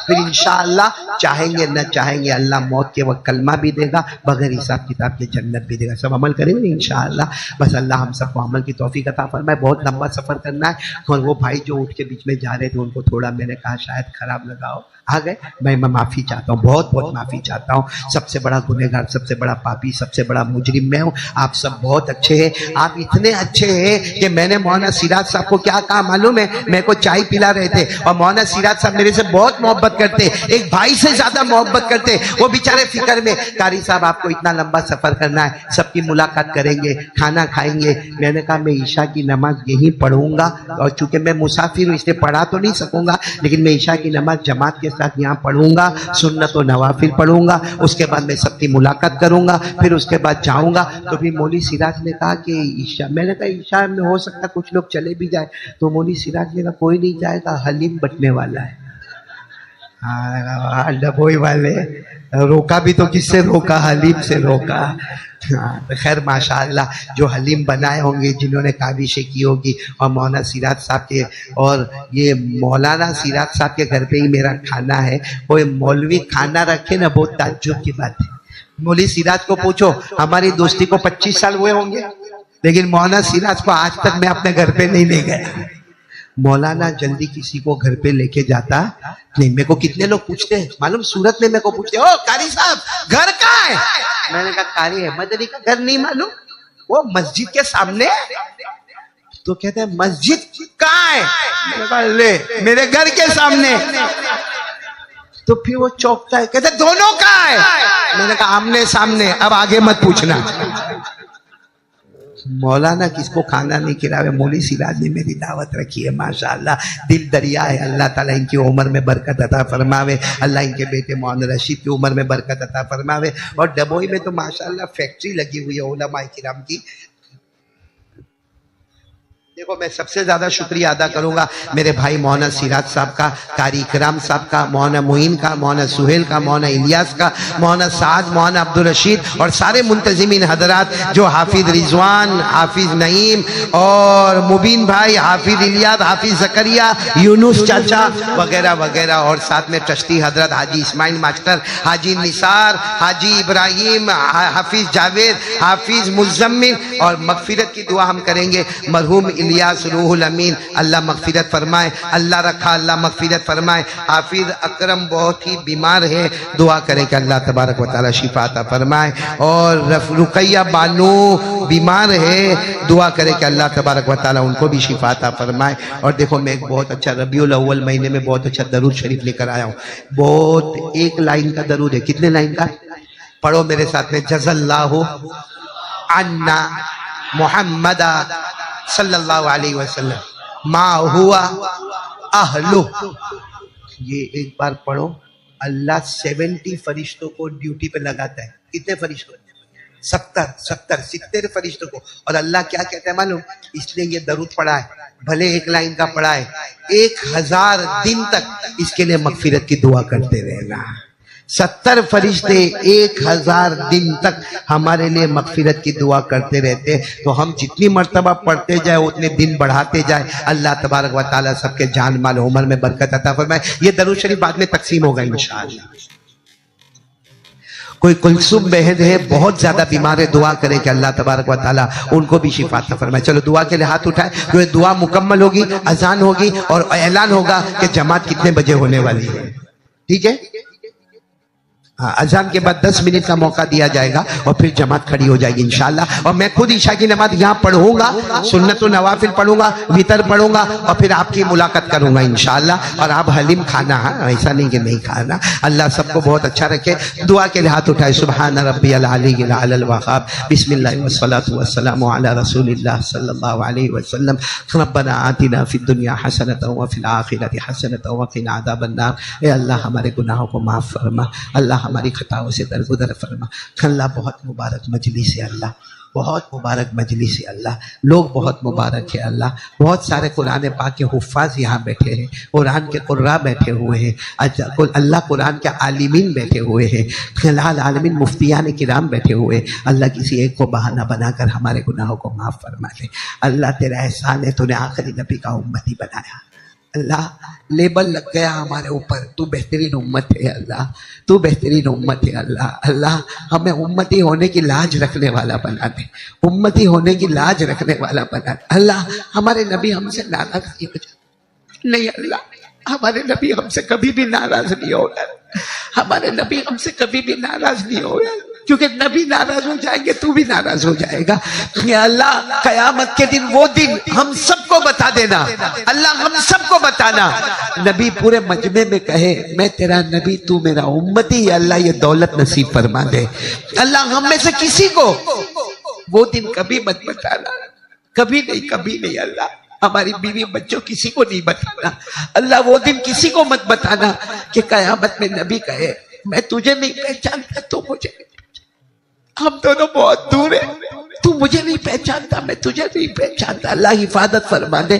फिर इंशाअल्लाह चाहेंगे न चाहेंगे अल्लाह मौत के वक्त कलमा भी देगा, बगैर हिसाब किताब के जन्नत भी देगा। सब अमल करेंगे इंशाअल्लाह। बस अल्लाह हम सबको अमल की तौफीक अता फरमाए। बहुत लंबा सफर करना है। और वो भाई जो उठ के बीच में जा रहे थे उनको थोड़ा मैंने कहा शायद खराब लगा हो, आ गए, मैं माफी चाहता हूँ, बहुत बहुत माफी चाहता हूँ। सबसे बड़ा गुनहगार, सबसे बड़ा पापी, सबसे बड़ा मुजरिम मैं हूँ। आप सब बहुत अच्छे हैं। आप इतने अच्छे हैं कि मैंने मौलाना सिराज साहब को क्या कहा मालूम है? मेरे को चाय पिला रहे थे और मौलाना सिराज साहब मेरे से बहुत मोहब्बत करते, एक भाई से ज्यादा मोहब्बत करते। वो बेचारे फिक्र में, कारी साहब आपको इतना लंबा सफर करना है, सबकी मुलाकात करेंगे, खाना खाएंगे। मैंने कहा मैं ईशा की नमाज यहीं पढ़ूंगा, और चूंकि मैं मुसाफिर हूँ इसलिए पढ़ा तो नहीं सकूंगा, लेकिन मैं ईशा की नमाज जमात के साथ यहाँ पढ़ूंगा, सुन्नत और नवाफिल पढ़ूंगा। उसके बाद मैं सबकी मुलाकात करूंगा, फिर उसके बाद जाऊंगा। तो भी मौली सिराज ने कहा कि ईशा, मैंने कहा ईशा में हो सकता है कुछ लोग चले भी जाए। तो मौली सिराज ने कहा कोई नहीं जाएगा, हलीम बटने वाला है। हाँ डबोई वाले रोका भी तो किससे रोका? हलीम से रोका। हाँ खैर माशाअल्लाह जो हलीम बनाए होंगे, जिन्होंने काविशें की होगी, और मौलाना सिराज साहब के, और ये मौलाना सिराज साहब के घर पे ही मेरा खाना है। कोई मौलवी खाना रखे ना, बहुत ताज्जुब की बात है। मौलवी सिराज को पूछो, हमारी दोस्ती को 25 साल हुए होंगे, लेकिन मौलाना सिराज को आज तक मैं अपने घर पे नहीं ले गया। मौलाना जल्दी किसी को घर पे लेके जाता नहीं। मेरे को कितने लोग पूछते हैं मालूम, सूरत में मेरे को पूछते, ओ कारी साहब घर कहाँ है? मैंने कहा कारी अहमद अली का घर नहीं मालूम, वो मस्जिद के सामने। तो कहते हैं मस्जिद कहाँ है? मैंने कहा ले मेरे घर के सामने। तो फिर वो चौंकता है, कहते दोनों कहाँ है? मैंने कहा आमने सामने, अब आगे मत पूछना। मौलाना किसको खाना नहीं खिलावे, मौली सिराज ने मेरी दावत रखी है माशाअल्लाह। दिल दरिया है। अल्लाह ताला इनकी उम्र में बरकत अता फरमावे। अल्लाह इनके बेटे मौलाना रशीद की उम्र में बरकत अता फरमावे। और डबोई में तो माशाअल्लाह फैक्ट्री लगी हुई है उलमा किराम की। देखो मैं सबसे ज्यादा शुक्रिया अदा करूंगा मेरे भाई मौलाना सिराज साहब का, कारी इकराम साहब का, मौलाना मुइन का, मौलाना सुहेल का, मौलाना इलियास का, मौलाना साद, मौलाना अब्दुल रशीद और सारे मुंतजिमीन हजरात जो हाफिज रिजवान, हाफिज नईम और मुबीन भाई, हाफिज इलियास, हाफिज जकरिया, यूनुस चाचा वगैरह वगैरह, और साथ में ट्रस्टी हजरत हाजी इस्माइल मास्टर, हाजी निसार, हाजी इब्राहिम, हाफिज जावेद, हाफिज मुजम्मिल, और मगफिरत की दुआ हम करेंगे मरहूम इलियास रूहुल अमीन, अल्लाह मगफिरत फरमाए, अल्लाह रखा, अल्लाह मगफिरत फरमाए। हाफिज अकरम बहुत ही बीमार है, दुआ करें कि अल्लाह तबारक व तआला शिफा अता फरमाए। और रुकैया बानू बीमार है, दुआ करें कि अल्लाह तबारक व तआला उनको भी शिफा अता फरमाए। और देखो मैं एक बहुत अच्छा रबीउल अव्वल महीने में बहुत अच्छा दरूद शरीफ लेकर आया हूँ, बहुत एक लाइन का दरूद है। कितने लाइन का? पढ़ो मेरे साथ में, जज़ल्लाहु अन्ना मुहम्मदा सल्लल्लाहु अलैहि वसल्लम मा हुआ अहलु। ये एक बार पढ़ो। अल्लाह 70 फरिश्तों को ड्यूटी पे लगाता है। कितने फरिश्तों? 70 फरिश्तों को। और अल्लाह क्या कहता है मालूम? इसलिए ये दरूद पढ़ा है, भले एक लाइन का पढ़ा है, 1000 दिन तक इसके लिए मगफिरत की दुआ करते रहना। 70 फरिश्ते 1000 दिन तक हमारे लिए मगफिरत की दुआ करते रहते। तो हम जितनी मर्तबा पढ़ते जाए उतने दिन बढ़ाते जाए। अल्लाह तबारक व तआला सबके जान माल उम्र में बरकत अता फरमाए। ये दरूद शरीफ बाद में तकसीम होगा इंशाअल्लाह। कोई कुलसुम बहन है बहुत ज्यादा बीमार है, दुआ करें कि अल्लाह तबारक व तआला उनको भी शिफा अता फरमाए। चलो दुआ के लिए हाथ उठाए। तो दुआ मुकम्मल होगी, अजान होगी और ऐलान होगा कि जमात कितने बजे होने वाली है। ठीक है? हाँ, अजान के बाद 10 मिनट का मौका दिया जाएगा और फिर जमात खड़ी हो जाएगी इंशाल्लाह। और मैं खुद ईशा की नमाज यहाँ पढ़ूंगा, सुन्नत व नवाफिल पढ़ूंगा, वितर पढ़ूंगा और फिर आपकी मुलाकात करूंगा इंशाल्लाह। और आप हलीम खाना, ऐसा नहीं कि नहीं खाना। अल्लाह सबको बहुत अच्छा रखे। दुआ के लिए हाथ उठाए। सुबहान रब्बियल अलीय्यिल अअ्ला वक़्क़ाब, बिस्मिल्लाह वस्सलातु वस्सलामु अला रसूलिल्लाह सल्लल्लाहु अलैहि वसल्लम। रब्बना आतिना फिद दुनिया हसनतन व फिल आखिरति हसनतन व क़िना अज़ाबन नार। ए अल्लाह हमारे गुनाहों को माफ़ फरमा, अल्लाह हमारी खताओं से दरगुदर फरमा। अल्लाह बहुत मुबारक मजलिस है अल्लाह, बहुत मुबारक मजलिस है अल्लाह। लोग बहुत मुबारक है अल्लाह। बहुत सारे कुरान पाक के हुफ़ाज़ यहाँ बैठे हैं, कुरान के कुर्रा बैठे हुए हैं, अल्लाह कुरान के आलिमीन बैठे हुए हैं, खिलाल आलमीन मुफ्तियान किराम बैठे हुए हैं। अल्लाह किसी एक को बहाना बनाकर हमारे गुनाहों को माफ़ फरमा दे। अल्लाह तेरा एहसान है, तूने आखिरी नबी का उम्मती बनाया। अल्लाह लेबल लग गया हमारे ऊपर, तू बेहतरीन उम्मत है अल्लाह, तू बेहतरीन उम्मत है अल्लाह। अल्लाह हमें उम्मती होने की लाज रखने वाला बना दे, उम्मती होने की लाज रखने वाला बना दे। अल्लाह हमारे नबी हमसे नाराज नहीं हो जाए। नहीं अल्लाह, हमारे नबी हमसे कभी भी नाराज नहीं होगा, हमारे नबी हमसे कभी भी नाराज नहीं होगा, क्योंकि नबी नाराज हो जाएंगे तू भी नाराज हो जाएगा। या अल्लाह कयामत के दिन, वो दिन हम सबको बता देना अल्लाह, हम सबको बताना। नबी पूरे मजमे में कहे मैं तेरा नबी, तू मेरा उम्मती। अल्लाह ये दौलत नसीब फरमा दे अल्लाह। हम में से किसी को वो दिन कभी मत बताना, कभी नहीं, कभी नहीं अल्लाह। हमारी बीवी बच्चों किसी को नहीं बताना अल्लाह। वो दिन किसी को मत बताना कि कयामत में नबी कहे मैं तुझे नहीं पहचानता, तू मुझे, हम दोनों बहुत दूर हैं, तू मुझे नहीं पहचानता, मैं तुझे नहीं पहचानता। अल्लाह हिफाजत फरमा दे,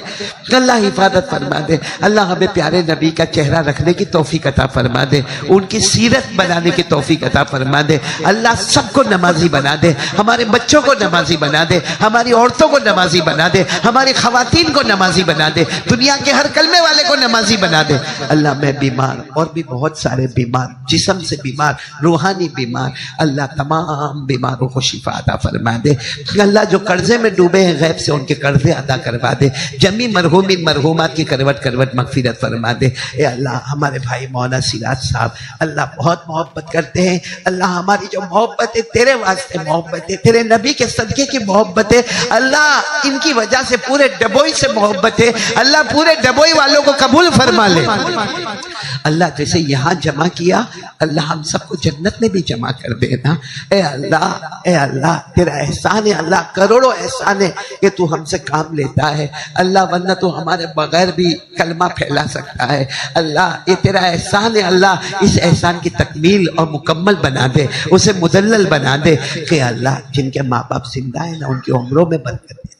अल्लाह हिफाजत फरमा दे। अल्लाह हमें प्यारे नबी का चेहरा रखने की तौफीक अता फरमा दे, उनकी सीरत बनाने की तौफीक अता फरमा दे। अल्लाह सबको नमाजी बना दे, हमारे बच्चों को नमाजी बना दे, हमारी औरतों को नमाजी बना दे, हमारी खवातीन को नमाजी बना दे, दुनिया के हर कलमे वाले को नमाजी बना दे। अल्लाह मैं बीमार और भी बहुत सारे बीमार, जिस्म से बीमार, रूहानी बीमार, अल्लाह तमाम बीमारों को शिफा अता फरमा दे। अल्लाह जो कर्जे में डूबे हैं गैब से उनके कर्जे अदा करवा दे। जमी मरहूमिन मरहूमात की करवट करवट मगफिरत फरमा दे। ए अल्लाह हमारे भाई मौलाना सिराज साहब अल्लाह बहुत मोहब्बत करते हैं अल्लाह। हमारी जो मोहब्बत है तेरे वास्ते मोहब्बत है, तेरे नबी के सदके की मोहब्बत है अल्लाह। इनकी वजह से पूरे डबोई से मोहब्बत है अल्लाह। पूरे डबोई वालों को कबूल फरमा ले अल्लाह। जैसे यहाँ जमा किया अल्लाह हम सबको जन्नत में भी जमा कर देना। ए अल्लाह तेरा एहसान है अल्लाह, करोड़ों एहसान है कि तू हमसे काम लेता है अल्लाह, वरना तू हमारे बगैर भी कलमा फैला सकता है अल्लाह। ये तेरा एहसान है अल्लाह, इस एहसान की तकमील और मुकम्मल बना दे, उसे मुदल्लल बना दे कि अल्लाह जिनके माँ बाप जिंदा है ना उनकी उम्रों में बरकत दे।